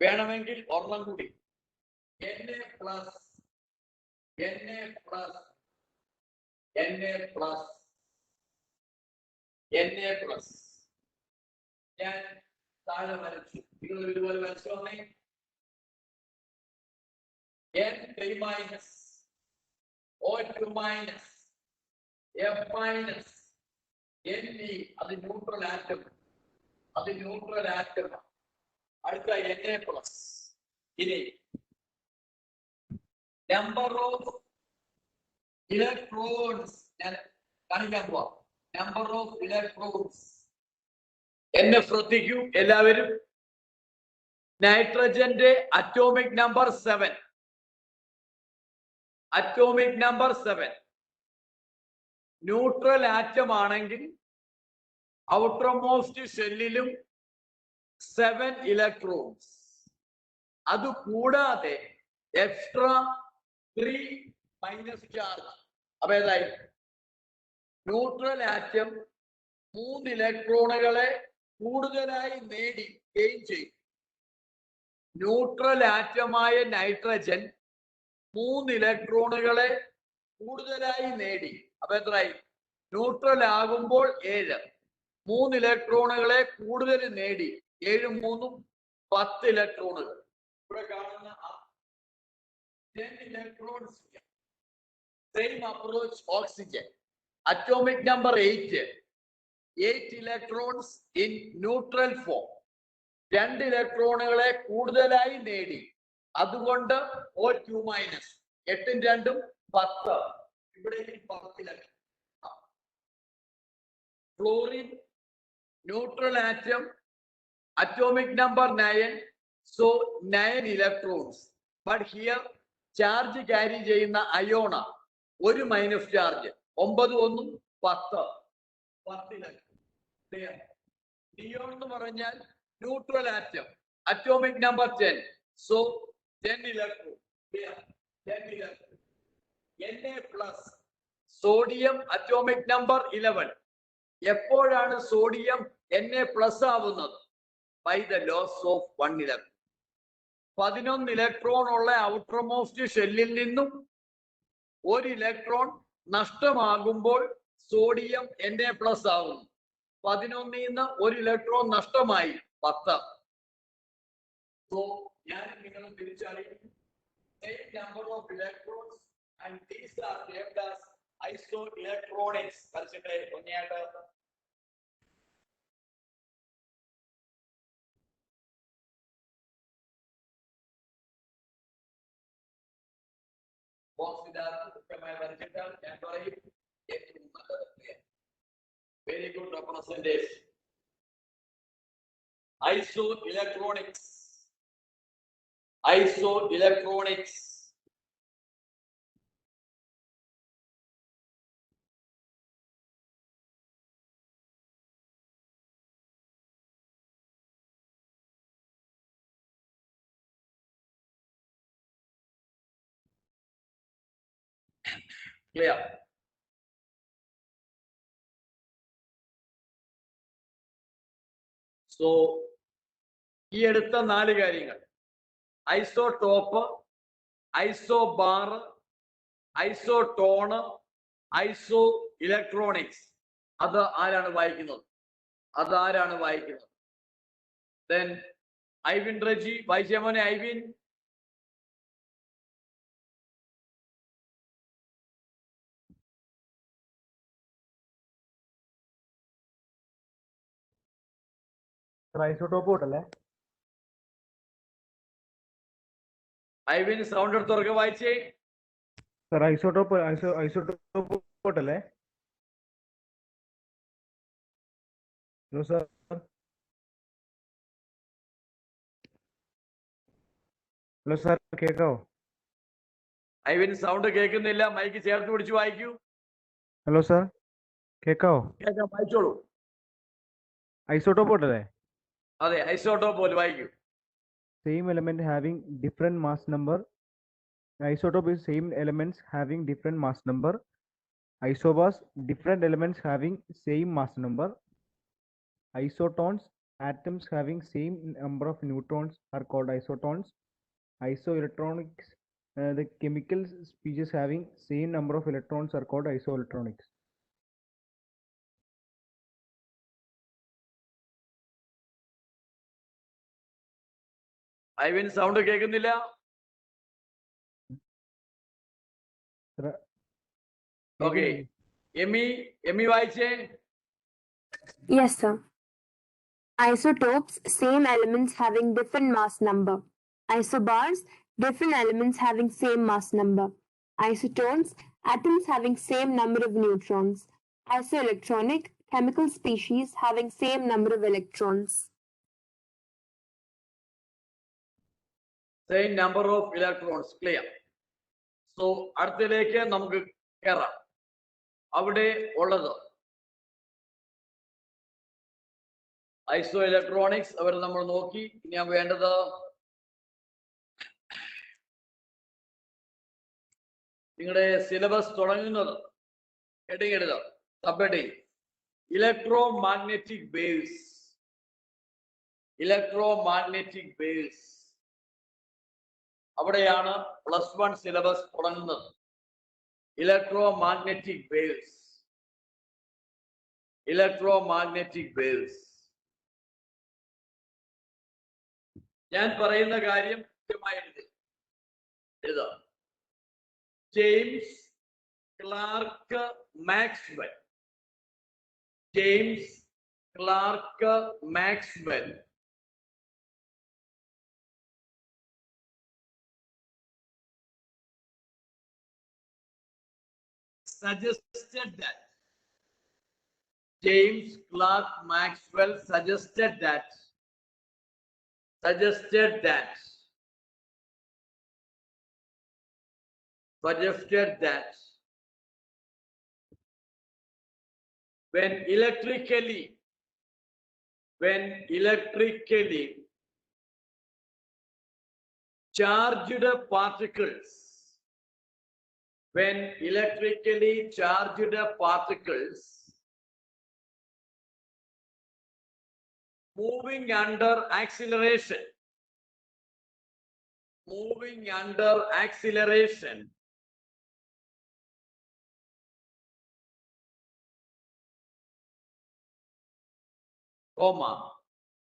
വേണമെങ്കിൽ ഒരെണ്ണം കൂടി. Na plus Na plus Na plus Na plus. ഞാൻ താഴെ വരച്ചു. നിങ്ങൾ ഇതുപോലെ വരച്ചു വന്നേ. N3 minus O2 minus F minus Ne, അത് ന്യൂട്രൽ ആറ്റം, അത് ന്യൂട്രൽ ആറ്റം. അടുത്ത Na പ്ലസ്. ഇനി നമ്പർ ഓഫ് ഇലക്ട്രോൺസ് ഞാൻ കാണിക്കാൻ പോവാം. നമ്പർ ഓഫ് ഇലക്ട്രോൺസ് എന്നെ ശ്രദ്ധിക്കൂ എല്ലാവരും. നൈട്രജന്റെ atomic number 7, atomic number 7 neutral atom ആണെങ്കിൽ ഔട്ടർമോസ്റ്റ് ഷെല്ലിലും 7 ഇലക്ട്രോൺസ്. അത് കൂടാതെ എക്സ്ട്രാ 3 മൈനസ് ചാർജ്. അപ്പൊ ഏതായി? ന്യൂട്രൽ ആറ്റം 3 ഇലക്ട്രോണുകളെ കൂടുതലായി നേടി ഗെയിൻ ചെയ്യും. ന്യൂട്രൽ ആറ്റമായ നൈട്രജൻ 3 ഇലക്ട്രോണുകളെ കൂടുതലായി നേടി. അപ്പൊ എത്രയായി? ന്യൂട്രൽ ആകുമ്പോൾ 7, 3 ഇലക്ട്രോണുകളെ കൂടുതൽ നേടി. 7 3 10 ഇലക്ട്രോണുകൾ. ഇവിടെ കാണുന്ന 10 electrons. Same approach oxygen. Atomic number 8 electrons in neutral form. 2 ഇലക്ട്രോണുകളെ കൂടുതലായി നേടി. അതുകൊണ്ട് O2 മൈനസ്. 8 ഉം 2 ഉം 10. ഇവിടെ 10 electron. Florin neutral atom, atomic number 9, so 9 electrons. But here charge carry ചെയ്യുന്ന അയോണ 1 മൈനസ് ചാർജ്. 9 1 10 10. നിയോൺ എന്ന് പറഞ്ഞാൽ neutral atom, atomic number 10, so 10 electron. 10 electron. Na plus sodium atomic number 11. എപ്പോഴാണ് സോഡിയം Na പ്ലസ് ആവുന്നത്? By the loss of 1 electron. 11 electron ഉള്ള outermost ഷെല്ലിൽ നിന്നും 1 electron നഷ്ടമാകുമ്പോൾ sodium Na plus ആവുന്നു. 11 നിന്ന് 1 ഇലക്ട്രോൺ നഷ്ടമായി 10. So ഞാൻ നിങ്ങളും തിരിച്ചറിയും. Same number of electrons and these are named as isoelectronics. പഠിച്ചിട്ട് ഒന്നയായിട്ട് very good representation. Isoelectronics. Isoelectronics. Clear? So ഈ എടുത്ത 4 കാര്യങ്ങൾ, ഐസോടോപ്പ്, ഐസോബാർ, ഐസോടോണ്, ഐസോ ഇലക്ട്രോണിക്സ്, അത് ആരാണ് വായിക്കുന്നത്? അതാരാണ് വായിക്കുന്നത്? Then ഐവിൻ റജി വായിച്ച മോനെ. ഐവിൻ,
ഐസോടോപ്പ് കൂട്ടല്ലേ?
ഐവിൻ സൗണ്ട് എടുത്തുറക്കെ വായിച്ചേ.
സർ ഐസോടോപ്പ് കൂട്ടല്ലേ? Hello sir. ഹലോ സാർ, കേക്കാവോ?
ഐവിൻ സൗണ്ട് കേൾക്കുന്നില്ല, മൈക്ക് ചേർത്ത് പിടിച്ച് വായിക്കൂ.
ഹലോ സാർ, കേക്കാവോ?
കേൾക്കാം, വായിച്ചോളൂ.
ഐസോടോപ്പ് കൂട്ടല്ലേ?
അതെ, ഐസോടോപ്പ് പോലെ വായിക്കൂ.
Same element having different mass number. Isotope is same elements having different mass number. Isobars, different elements having same mass number. Isotones, atoms having same number of neutrons are called isotones. Isoelectronics, the chemical species having same number of electrons are called isoelectronics.
Ivin sound കേൾക്കുന്നില്ല. Okay Emmy വായിച്ചേ.
Yes, sir. Isotopes, same elements having different mass number. Isobars, different elements having same mass number. Isotones, atoms having same number of neutrons. Isoelectronic, chemical species having same number of electrons.
Same number of electrons. Clear. So അടുത്തതിലേക്ക് നമുക്ക് കയറാം. അവിടെ ഉള്ളത് ഐസോ electronics അവർ നമ്മൾ നോക്കി. ഇനി ഞാൻ വേണ്ടത് നിങ്ങളുടെ സിലബസ് തുടങ്ങുന്നത് ഹെഡിങ് എഴുതാം. Sub heading electromagnetic waves. Electromagnetic waves അവിടെയാണ് +1 സിലബസ് തുടങ്ങുന്നത്. Electromagnetic waves. Electromagnetic waves. ഞാൻ പറയുന്ന കാര്യം കൃത്യമായി എഴുതാം. James Clerk Maxwell. James Clerk Maxwell suggested that James Clerk Maxwell suggested that when electrically charged particles moving under acceleration comma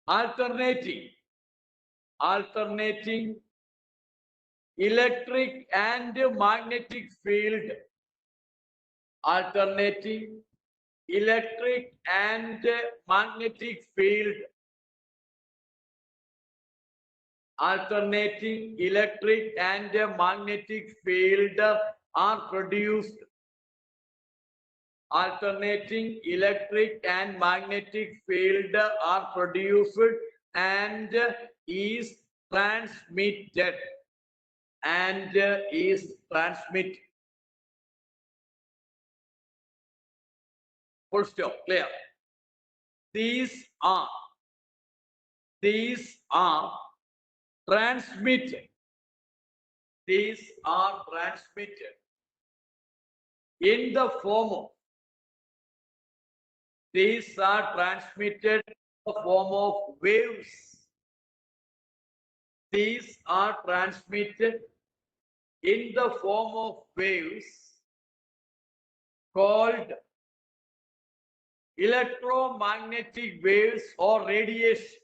alternating electric and magnetic field, alternating electric and magnetic field, alternating electric and magnetic field are produced. Alternating electric and magnetic field are produced and is transmitted. Full stop. Clear. These are transmitted. In the form of waves. These are transmitted in the form of waves called electromagnetic waves or radiation.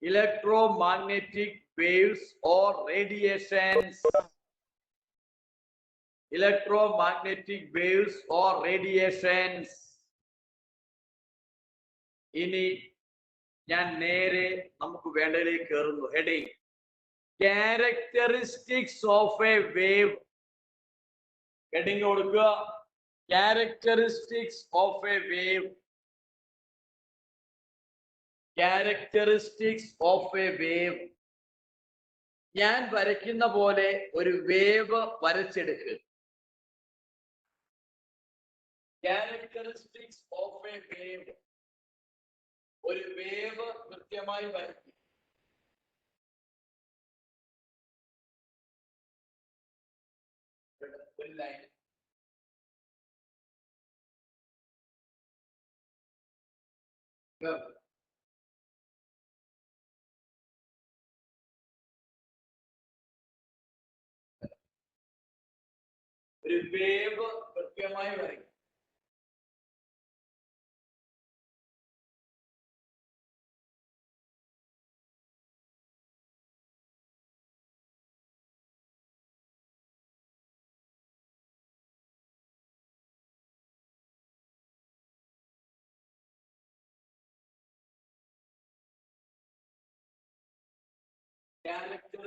Electromagnetic waves or radiations. Electromagnetic waves or radiations. ഇനി ഞാൻ നേരെ നമുക്ക് വേണ്ടതിലേക്ക് കയറുന്നു. Heading characteristics of a wave. Heading കൊടുക്കുക. Characteristics of a wave. Characteristics of a wave. ഞാൻ വരയ്ക്കുന്ന പോലെ ഒരു വേവ് വരച്ചെടുക്കുക. Characteristics of a wave. ഒരു വേവ് കൃത്യമായി വരയ്ക്കും. ഒരു ലൈൻ ഒരു വേവ് കൃത്യമായി വരയ്ക്കും.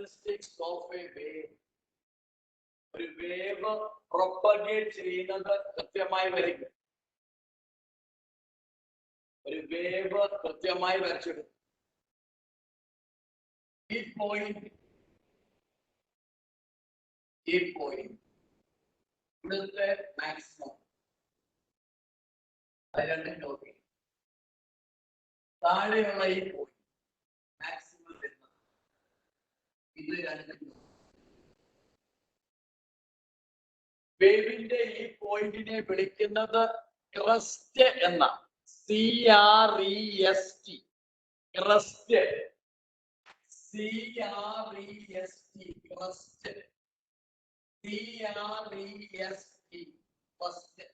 characteristics of a wave. ഒരു വേവ് പ്രൊപ്പഗേറ്റ് ചെയ്യുന്നത് കൃത്യമായി വരയ്ക്കും. ഒരു വേവ് കൃത്യമായി വരച്ചെടുക്കും. ഈ പോയിന്റ് ഇവിടുത്തെ മാക്സിമം അത് രണ്ടും നോക്കി. താഴെയുള്ള ഈ പോയിന്റ് മാക്സിമം വരുന്നത് ഇത് രണ്ടും. വേവിന്റെ ഈ പോയിന്റിനെ വിളിക്കുന്നത് ക്രസ്റ്റ് എന്ന CREST crest CREST crest CREST first.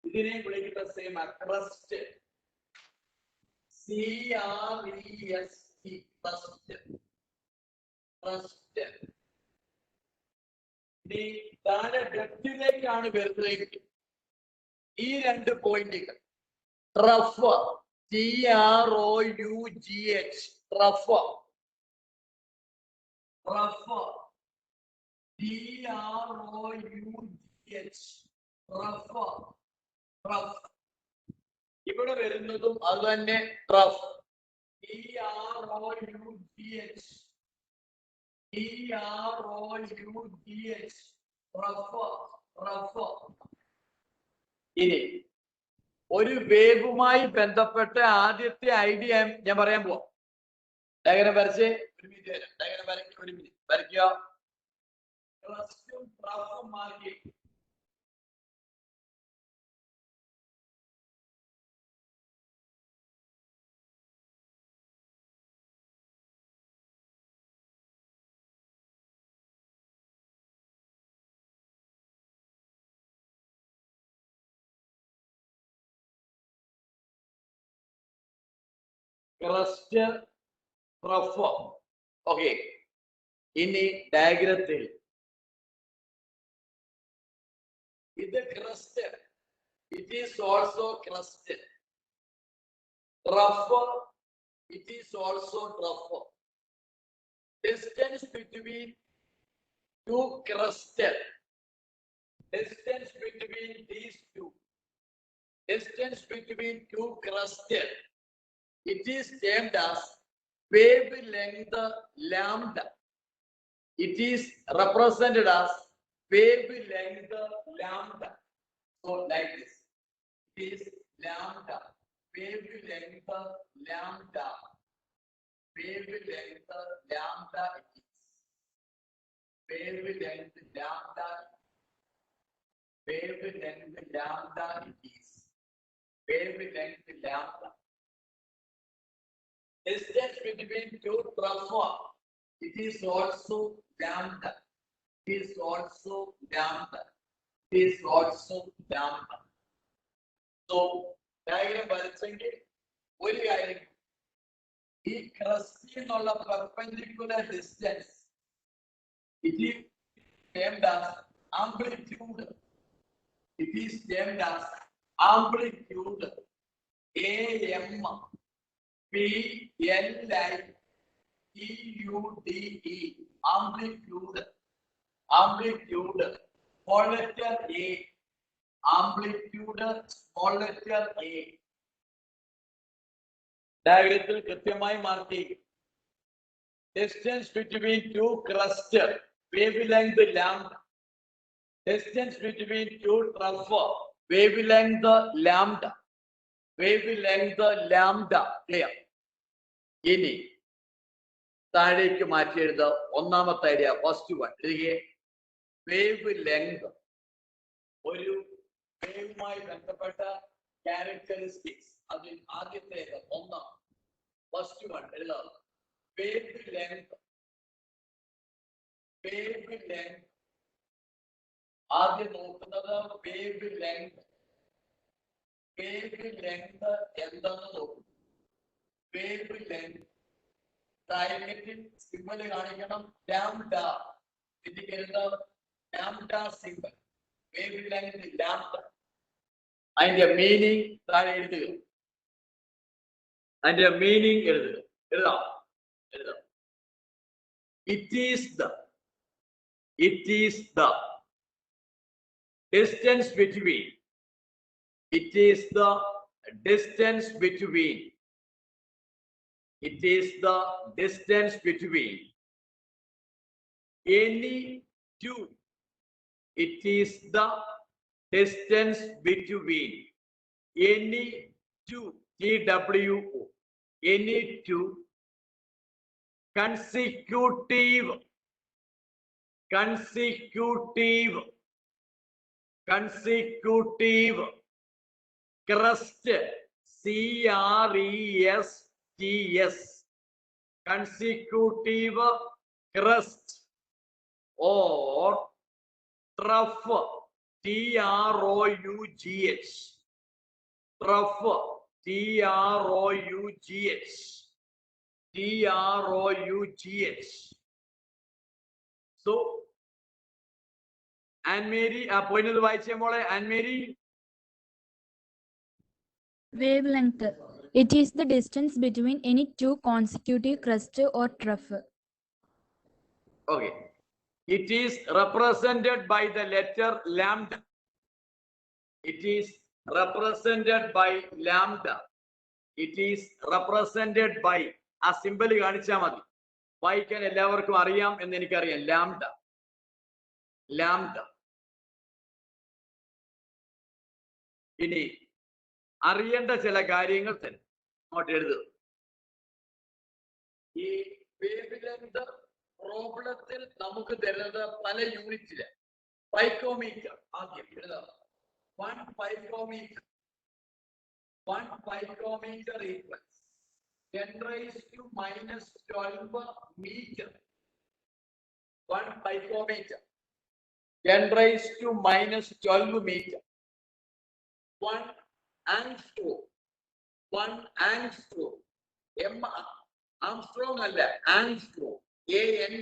ഇതിനെ വിളിക്കുന്ന same crest CREST first crest. ഇനി താഴെ ഡെപ്തിലേക്കാണ് വരുന്നതെങ്കിൽ ഈ രണ്ട് പോയിന്റുകൾ ട്രഫ് TROUGH ട്രഫ് ഇവിടെ വരുന്നതും അത് തന്നെ ട്രഫ് ഇനി ഒരു വേവുമായി ബന്ധപ്പെട്ട ആദ്യത്തെ ഐഡിയ ഞാൻ പറയാൻ പോവാം. ഡയഗ്രം വരച്ച് ഒരു മിനിറ്റ് തരാം. ഡയഗ്രം വരയ്ക്കുക, ഒരു മിനിറ്റ് വരയ്ക്കുക. ക്രസ്റ്റും ട്രഫും മാറ്റി ക്രസ്റ്റ് ട്രഫ്. ഓക്കെ, ഇനി ഡയഗ്രത്തിൽ ഇത് crest, it is also crest. Trough, it is also trough. Distance between two crest, distance between these two, distance between two crusted, it is termed as wavelength lambda. It is represented as wavelength lambda. So like this, it is lambda, wavelength lambda, wavelength lambda. It is wavelength lambda. Wavelength lambda it is. Wavelength lambda. Distance between two transform. It is also lambda. It is also lambda. It is also lambda. So diagram വരച്ചെങ്കിൽ ഒരു കാര്യം, ഈ ക്രസ്റ്റിൽ നിന്നുള്ള perpendicular distance it is named as amplitude. It is named as amplitude. AM PLITUDE amplitude. Amplitude. Small letter A. Amplitude. Small letter A. ഡയഗ്രത്തിൽ കൃത്യമായി mark ചെയ്യും. Distance between two clusters. Wavelength lambda. Distance between two transform, wavelength lambda, wavelength lambda. Clear? ഇനി താഴേക്ക് മാറ്റി എഴുതുക. ഒന്നാമത്തെ idea, first one എഴുതുക. Wave length, ഒരു വേവുമായി ബന്ധപ്പെട്ട ക്യാരക്ടറിസ്റ്റിക്സ്. അതിൽ ആദ്യത്തെ ഒന്നാം ഫസ്റ്റ് വൺ എഴുതാം. Wave length, wave length. ആദ്യം നോക്കുന്നത് വേവ് ലെങ്ത്. വേവ് ലെങ്ത് എന്തെന്ന് നോക്കും. വേവ് ലെങ്ത് ബ്രാക്കറ്റിൽ സിമ്പൽ കാണിക്കണം. ലാംഡ ഇതിന്റെ lambda symbol. Wave length lambda. അതിന്റെ മീനിങ് താഴെ എഴുതുക. അതിന്റെ മീനിങ് എഴുതുക. എഴുതാം. It is the distance between. It is the distance between. It is the distance between any two. It is the distance between any two. TWO. Any two consecutive crest, CRESTS, consecutive crest, or trough, TROUGH, trough, TROUGH. So, Anne Mary, point of the vice Anne Mary.
Wavelength. It is the distance between any two consecutive crest or trough.
Okay. It is represented by the letter lambda. It is represented by lambda. It is represented by a symbol കാണിച്ചാൽ മതി. വായിക്കാൻ എല്ലാവർക്കും അറിയാം എന്ന് എനിക്കറിയാം. Lambda. Lambda. ഇനി അറിയേണ്ട ചില കാര്യങ്ങൾ തന്നെ അങ്ങോട്ട് എഴുതുക. ഈ വേവ്ലെങ്ത് പ്രോബ്ലത്തിൽ നമുക്ക് തരുന്നത് പല യൂണിറ്റില്. പൈക്കോമീറ്റർ ആദ്യം എഴുതാം. 1 picometer equals 10 raised to minus 12 meter. 1 picometer 10 raised to minus 12 meter. 1 angstrom. 1 angstrom. Armstrong അല്ല, angstrom. AN.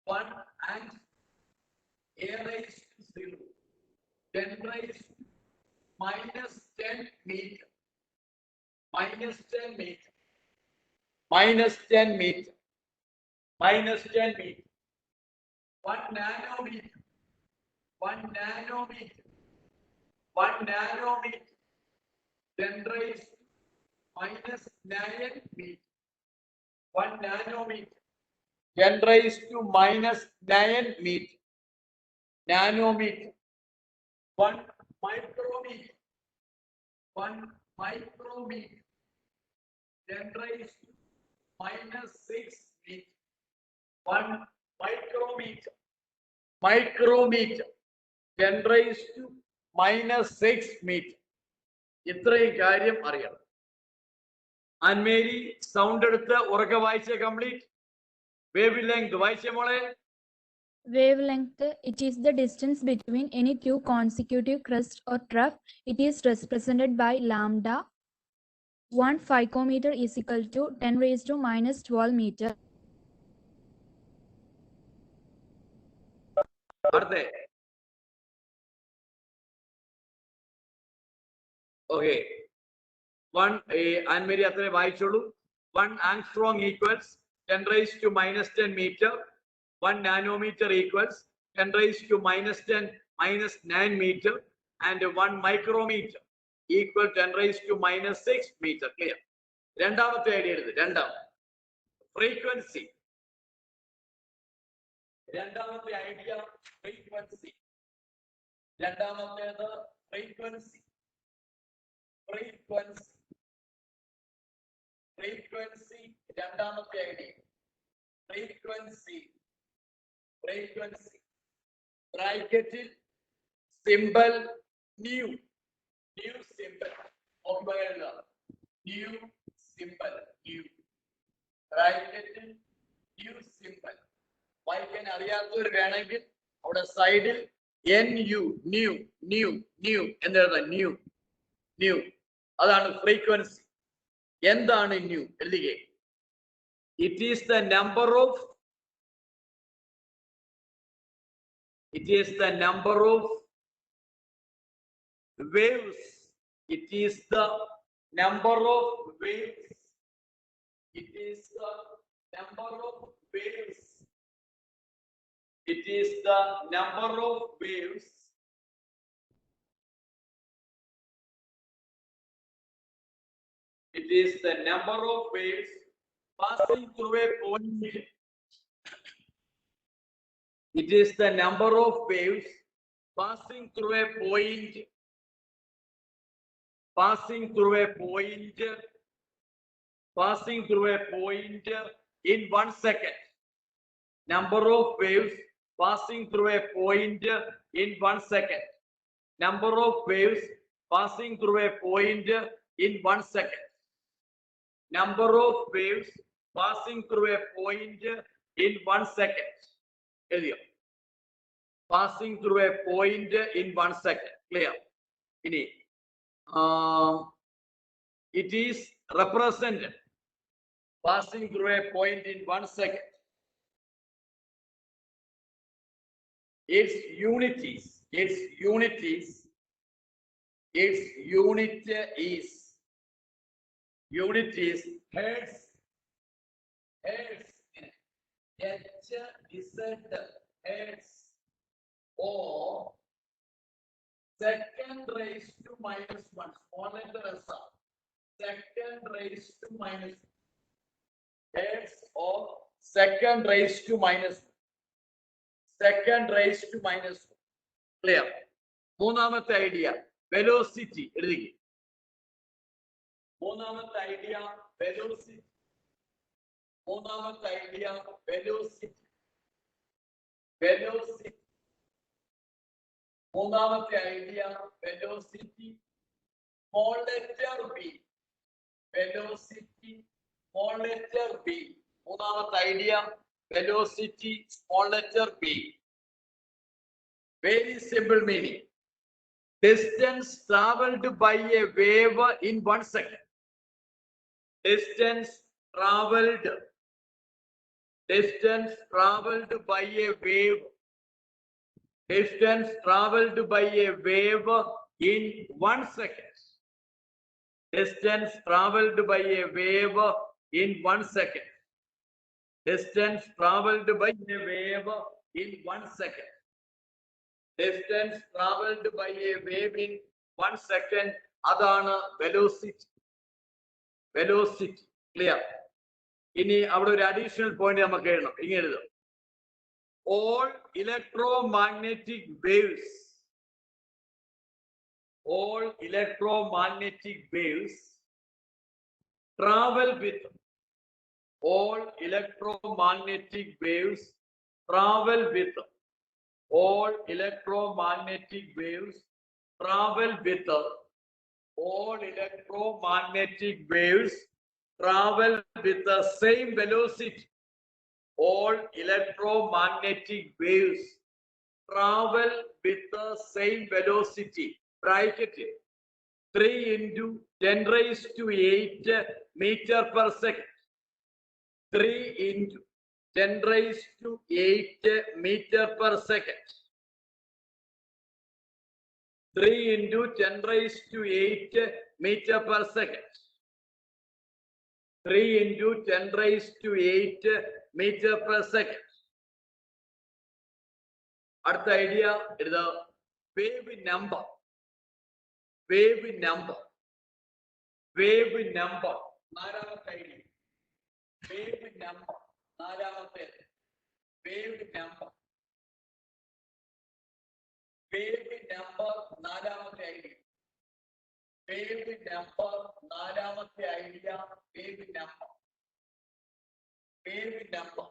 1 angstrom. A raised to 0. 10 raised to minus 10 meter. Minus 10 meter. Minus 10 meter. Minus 10 meter. 1 nanometer. 1 nanometer. 1 nanometer. 10 raised to minus 9 meter. 1 nanometer. 10 raised to minus 9 meter. Nanometer. 1 micrometer. 1 micrometer. 10 raised to minus 6 meter. 1 micrometer. Micrometer. 10 raised to minus 6 meter. ഇത്രയും കാര്യം അറിയണം. അൻമേരി sound എടുത്ത് ഉറക്കെ വായിച്ച complete. Wave length വായിച്ച മോളെ.
Wavelength. It is the distance between any two consecutive crest or trough. It is represented by lambda. 1 picometer is equal to 10 raised to minus 12 meter.
അടുത്തേ. Okay. 1 അൻമേരി അത്രേ വായിച്ചോളൂ. 1 angstrom equals 10 raised to minus 10 meter. 1 nanometer equals 10 raised to minus 9 meter, and 1 micrometer equal 10 raised to minus 6 meter. Clear? രണ്ടാമത്തെ idea എഴുത്. Frequency. രണ്ടാമത്തെ idea frequency. രണ്ടാമത്തേത് frequency. Frequency രണ്ടാമത്തെ idea. Frequency ബ്രാക്കറ്റിൽ symbol new symbol new symbol ബ്രാക്കറ്റിൽ new symbol. വായിക്കാൻ അറിയാത്തവർ വേണമെങ്കിൽ അവിടെ സൈഡിൽ NU ന്യൂ എന്നെഴുതാം. ന്യൂ അതാണ് ഫ്രീക്വൻസി. എന്താണ് new എഴുതുകയെ? It is the number of waves. It is the number of waves. It is the number of waves It is the number of waves passing through a point. It is the number of waves passing through a point. Passing through a point in 1 second. Number of waves passing through a point in 1 second. Number of waves passing through a point in 1 second. Number of waves passing through a point in 1 second. Clear. Passing through a point in 1 second. Clear. It is represented passing through a point in 1 second. Its unit is hertz. Hertz or second raised to minus 1. Small letter S. Second raised to minus 1. Hertz or second raised to minus 1. Second raised to minus 1. Clear. മൂന്നാമത്തെ idea velocity എഴുതി. മൂന്നാമത്തെ idea velocity. മൂന്നാമത്തെ idea velocity. Velocity. മൂന്നാമത്തെ idea velocity. Small letter B. Velocity small letter B. മൂന്നാമത്തെ idea velocity small letter b. Very simple meaning. Distance traveled by a wave in 1 second. Distance traveled by a wave. Distance traveled by a wave in 1 second. Distance traveled by a wave in 1 second. Distance traveled by a wave in 1 second. Distance traveled by a wave in 1 second. Adana velocity. Velocity. Clear. ഇനി അവിടെ ഒരു additional point നമുക്ക് എഴുതണം. ഇങ്ങനെ എഴുതാം. All electromagnetic waves. All electromagnetic waves travel with. All electromagnetic waves travel with. All electromagnetic waves travel with. All electromagnetic waves travel with the same velocity. All electromagnetic waves travel with the same velocity. Bracket it. 3 into 10 raised to 8 meter per second. 3 into 10 raised to 8 meter per second. 3 into 10 raised to 8 meter per second. 3 into 10 raised to 8 meter per second. അടുത്ത idea എഴുതാ. Wave number. Wave number. Wave number. നാലാമത്തെ idea. Wave number. നാലാമത്തെ wave number. Wave number. നാലാമത്തെ idea. Wave number. നാലാമത്തെ idea. Wave number. Wave number.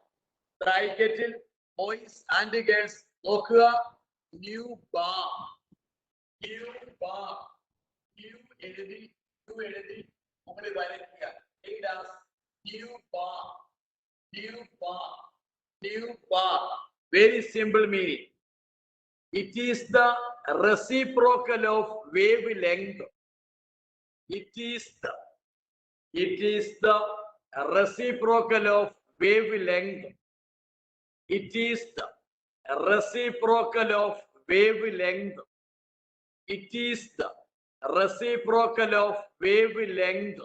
ബ്രാക്കറ്റിൽ boys and girls നോക്കുക. Nu bar. Nu bar. Nu എഴുതി nu എഴുതി മുകളിൽ വരയ്ക്കുക. New bar. New bar. New bar. Very simple meaning. It is the reciprocal of wavelength. It is the reciprocal of wavelength. It is the reciprocal of wavelength. It is the reciprocal of wavelength.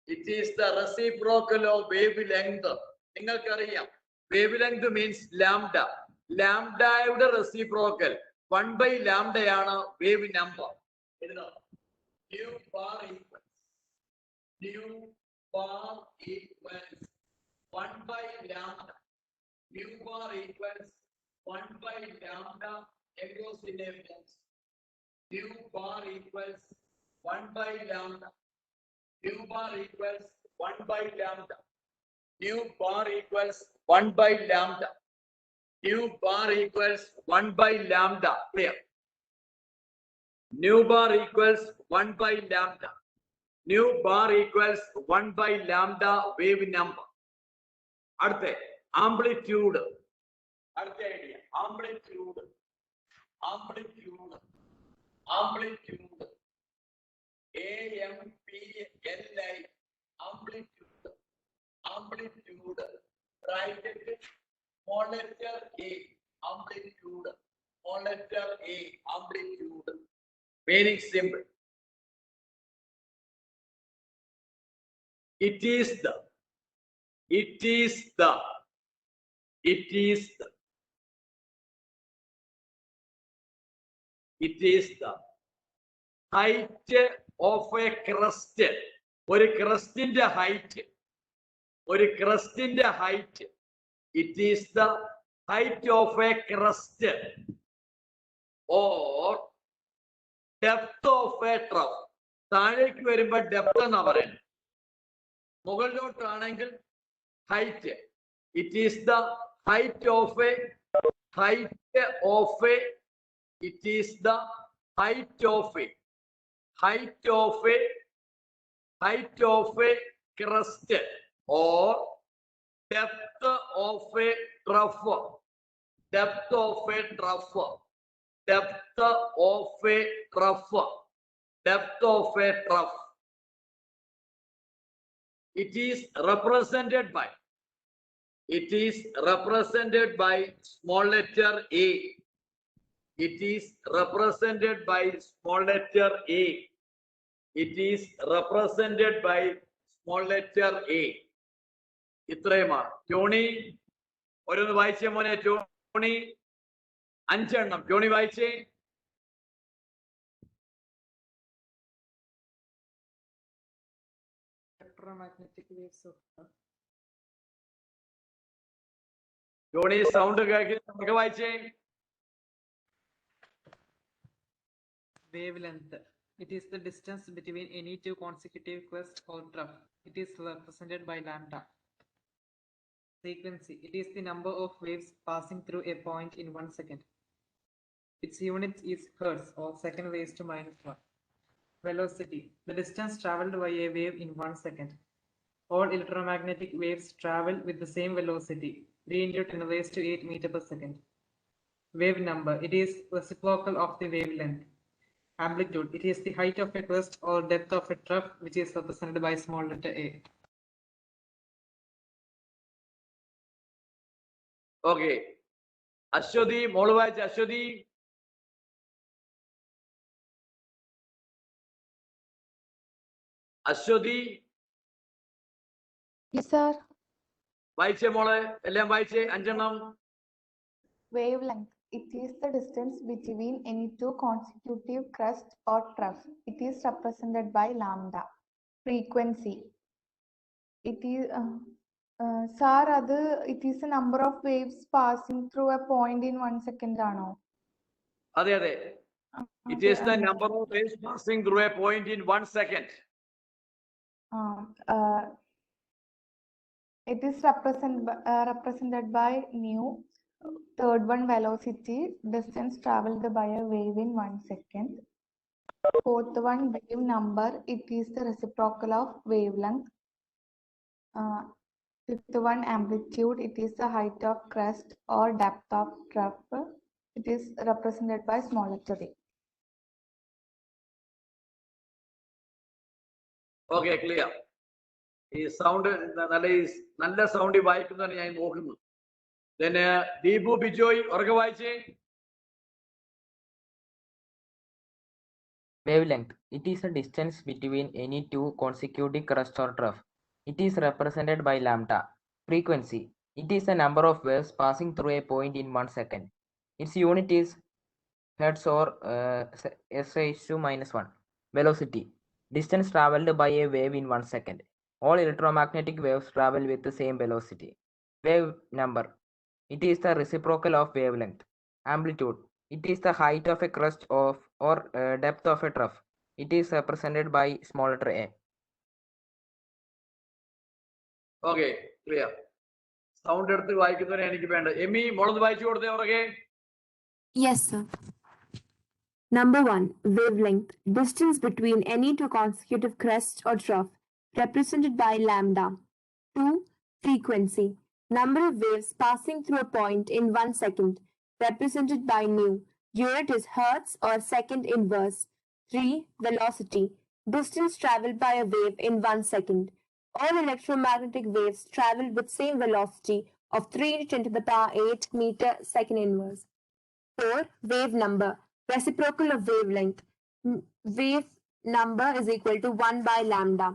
It is the reciprocal of wavelength. നിങ്ങൾക്കറിയാം Wavelength means lambda. ലാംഡയുടെ reciprocal 1 by ലാംഡയാണ് wave number. Mu bar equals 1 by lambda. Mu bar equals 1 by lambda across in evidence. Mu bar equals 1 by lambda. Mu bar equals 1 by lambda. Mu bar equals 1 by lambda. Mu bar equals 1 by lambda. Clear? Mu bar equals 1 by lambda. Mu bar equals 1 by lambda wave number. അടുത്ത amplitude. അടുത്ത idea amplitude. Amplitude amplitude AMPLI amplitude. Amplitude bracket small letter A amplitude. Small letter A amplitude. Meaning simple. It is the height of a crust. ഒരു ക്രസ്റ്റിന്റെ height. ഒരു ക്രസ്റ്റിന്റെ height. It is the height of a crust or depth of a trough. താഴേക്ക് വരുമ്പോൾ depth എന്നാ പറയുന്നത്. മുകളിലോട്ടാണെങ്കിൽ height. It is the height of a it is the height of a crust or depth of a trough. Depth of a trough. Depth of a trough. Depth of a trough. It is represented by small letter A. It is represented by small letter A. It is represented by small letter A. ഇത്രയുമാണ്. Johnny ഓരോന്ന് വായിച്ചേ മോനെ. Johnny 5 എണ്ണം. Johnny വായിച്ചേ.
Electromagnetic waves of
ജോണി sound കേൾക്കുന്ന നമുക്ക് വായിച്ചേ.
wavelength. It is the distance between any two consecutive crests or trough. It is represented by lambda. Frequency. It is the number of waves passing through a point in 1 second. Its unit is hertz or second raised to -1. Velocity. The distance traveled by a wave in 1 second. All electromagnetic waves travel with the same velocity, 3 × 10⁸ meter per second. Wave number. It is reciprocal of the wavelength. Amplitude. It is the height of a crest or depth of a trough, which is represented by small letter A.
Okay. Aswathy മോള് വായിച്ച. Aswathy Aswathy
Yes, sir.
വായിച്ചേ മോളെ. എല്ലാം വായിച്ചേ. 5 എണ്ണം.
Wavelength. It is the distance between any two consecutive crests or troughs. It is represented by lambda. Frequency. It is, sir, it is the number of waves passing through a point in 1 second.
അതെ അതെ. It is the number of waves passing through a point in 1 second.
It is represented by nu. Third one, velocity, distance traveled by a wave in 1 second. Fourth one, wave number, it is the reciprocal of wavelength. Fifth one, amplitude, it is the height of crest or depth of trough. It is represented by small letter A.
Okay, clear. ഈ sound നല്ല സൗണ്ടിൽ വായിക്കുന്നതാണ് ഞാൻ നോക്കുന്നത്. പിന്നെ ദീപു ബിജോയ് ഉറക്കെ വായിച്ചേ.
Wavelength. It is a distance between any two consecutive crest or trough. It is represented by lambda. Frequency. It is the number of waves passing through a point in 1 second. Its unit is hertz or s raised to minus 1. Velocity. Distance traveled by a wave in 1 second. All electromagnetic waves travel with the same velocity. Wave number. It is the reciprocal of wavelength. Amplitude. It is the height of a crust or depth of a trough. It is represented by small letter a.
Okay, clear. Sound എടുത്ത് വായിക്കുന്നവരെ എനിക്ക് വേണ്ട. Amy മോളൊന്ന് വായിച്ചു കൊടുത്തേ പുറകെ.
Yes, sir. Number 1, wavelength, distance between any two consecutive crests or trough, represented by lambda. 2, frequency, number of waves passing through a point in 1 second, represented by nu. Unit is hertz or second inverse. 3, velocity, distance traveled by a wave in 1 second. All electromagnetic waves travel with same velocity of 3 × 10 to the power 8 meter second inverse. 4, wave number, reciprocal of wavelength. Wave number is equal to 1 by lambda.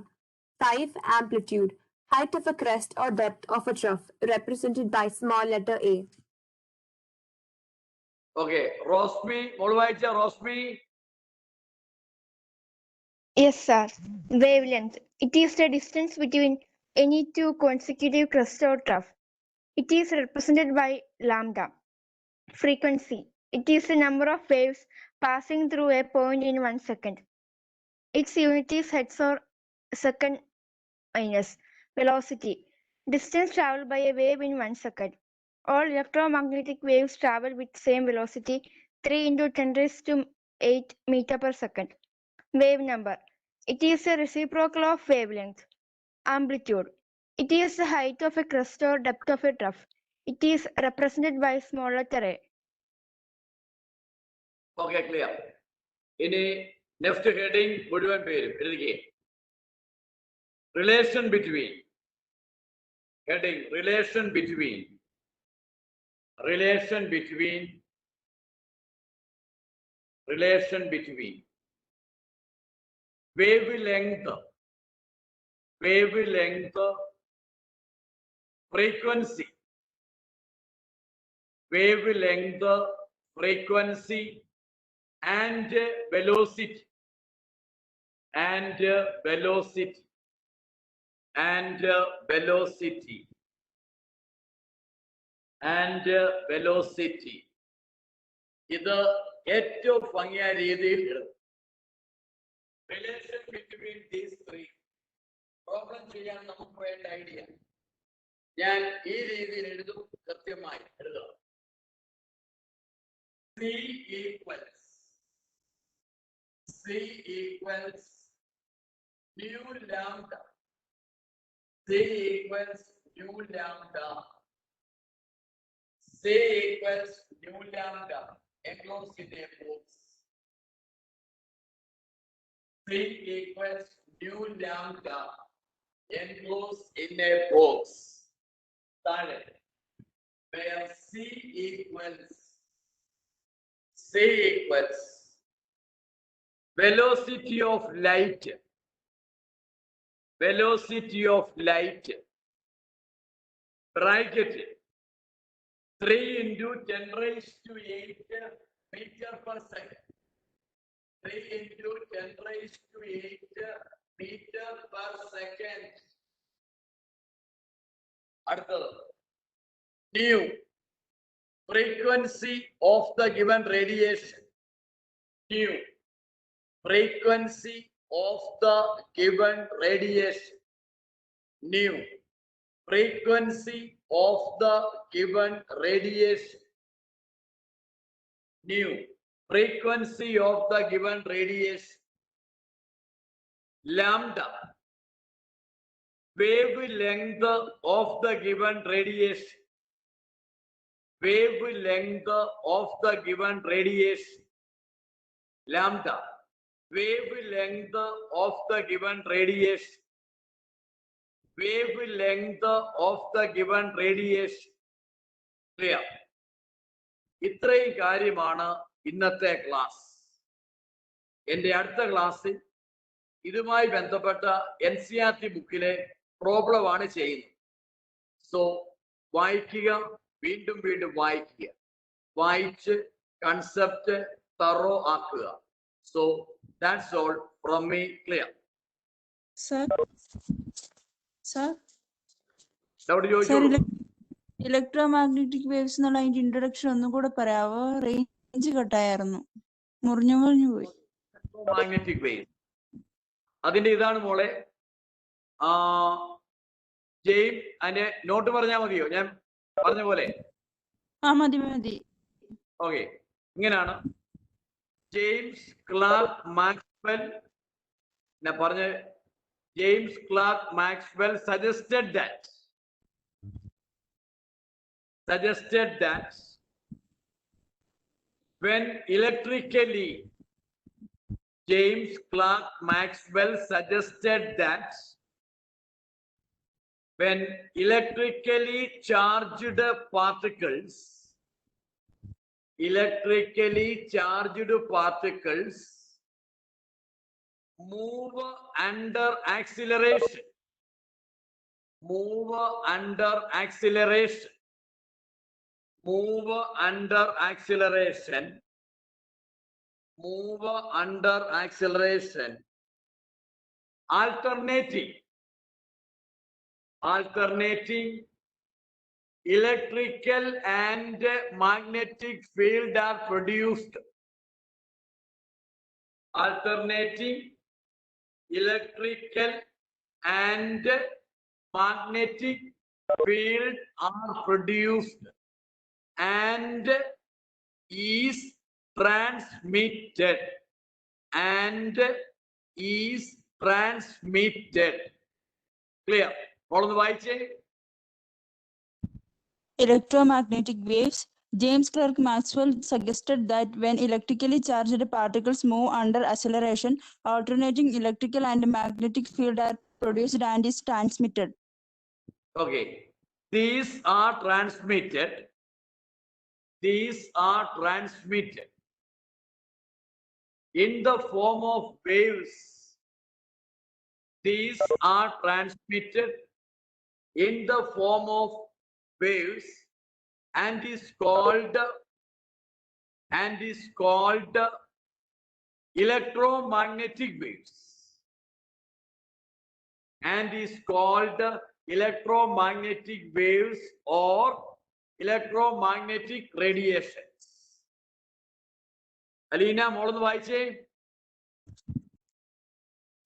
5, amplitude, height of a crest or depth of a trough, represented by small letter a.
Okay, Rosmi മോള് വായിച്ച Rosmi.
Yes, sir. Wavelength. It is the distance between any two consecutive crests or trough. It is represented by lambda. Frequency. It is the number of waves passing through a point in 1 second. Its unit is hertz or second minus. Velocity. Distance traveled by a wave in 1 second. All electromagnetic waves travel with same velocity 3 × 10⁸ meter per second. Wave number. It is a reciprocal of wavelength. Amplitude. It is the height of a crest or depth of a trough. It is represented by small letter a.
Okay, clear. ഇനി next heading മുഴുവൻ പേരും എഴുതുകയും relation between heading relation between wavelength, frequency, wavelength, frequency, and velocity, ഇത് ഏറ്റവും ഭംഗിയായ രീതിയിൽ relation between these three problem ചെയ്യാൻ നമുക്ക് വേണ്ട ഐഡിയ ഞാൻ ഈ രീതിയിൽ എഴുതും. കൃത്യമായി എഴുതാം. C equals nu lambda. C equals nu lambda. C equals nu lambda enclosed in a box. C equals nu lambda enclosed in a box. Where C equals velocity of light, bracket 3 × 10⁸ meter per second. 3 × 10⁸ meter per second. അടുത്തത് nu, frequency of the given radiation. Nu, frequency of the given radiation. Nu, frequency of the given radiation. Nu, frequency of the given radiation. Lambda, wavelength of the given radiation. Wavelength of the given radiation. Lambda, wavelength of the given radiation. Wavelength of the given radiation. Clear? ഇത്രയും കാര്യമാണ് ഇന്നത്തെ class. എൻ്റെ അടുത്ത ക്ലാസ്സിൽ ഇതുമായി ബന്ധപ്പെട്ട NCERT ബുക്കിലെ problem ആണ് ചെയ്യുന്നത്. സോ വായിക്കുക, വീണ്ടും വീണ്ടും വായിക്കുക, വായിച്ച് കൺസെപ്റ്റ് തറോ ആക്കുക. So that's all from me. Clear?
Sir, sir,
doubt
sir,
ചോദിച്ചോളൂ.
ഇലക്ട്രോമാഗ്നറ്റിക് വേവ്സ് എന്നുള്ള അതിന്റെ ഇൻട്രൊഡക്ഷൻ ഒന്നും കൂടെ പറയാവോ? റേഞ്ച് കട്ടായിരുന്നു, മുറിഞ്ഞു പോയി.
മാഗ്നറ്റിക് വേവ് അതിന്റെ ഇതാണ് മോളെ. ജെയിം അതിന്റെ നോട്ട് പറഞ്ഞാൽ മതിയോ? ഞാൻ പറഞ്ഞ പോലെ.
മതി.
ഓക്കെ, ഇങ്ങനെയാണ്. ജെയിംസ് ക്ലാർക്ക് മാക്സ്വെൽ ഞാൻ പറഞ്ഞ James Clerk Maxwell suggested that when electrically James Clerk Maxwell suggested that when electrically charged particles move under acceleration, alternating electrical and magnetic field are produced. Alternating electrical and magnetic field are produced and is transmitted Clear? All the white say?
Electromagnetic waves. James Clerk Maxwell suggested that when electrically charged particles move under acceleration, alternating electrical and magnetic field are produced and is transmitted.
Okay, these are transmitted. In the form of waves. These are transmitted in the form of waves and is called electromagnetic waves or electromagnetic radiations. Alina, more than why say?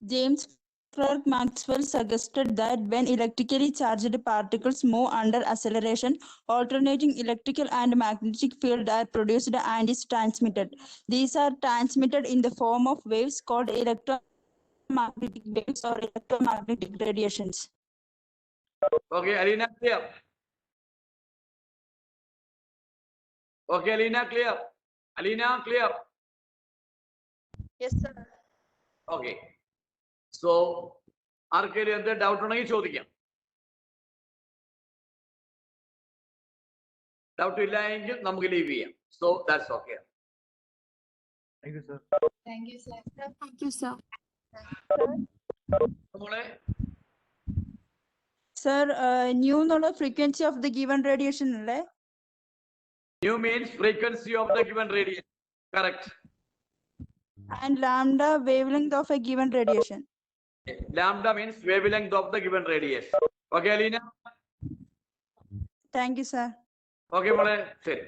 James Clerk Maxwell suggested that when electrically charged particles move under acceleration, alternating electrical and magnetic field are produced and is transmitted. These are transmitted in the form of waves called electromagnetic waves or electromagnetic radiations.
Okay, Alina, clear? Okay, Alina, clear? Clear?
Yes, sir.
Okay. So, ആർക്കെങ്കിലും എന്ത് doubt ഉണ്ടെങ്കിൽ ചോദിക്കാം. Doubt ഇല്ല എങ്കിൽ നമുക്ക് leave ചെയ്യാം. So that's okay.
Thank you, sir.
Thank you, sir.
നമ്മളെ
Sir, nu എന്നുള്ള frequency of the given radiation അല്ലേ?
Nu means frequency of the given radiation. Correct.
And lambda wavelength of a given radiation.
Lambda means wavelength of the given radiation. Okay, Alina?
Thank you, sir.
Okay, മോളെ ശരി.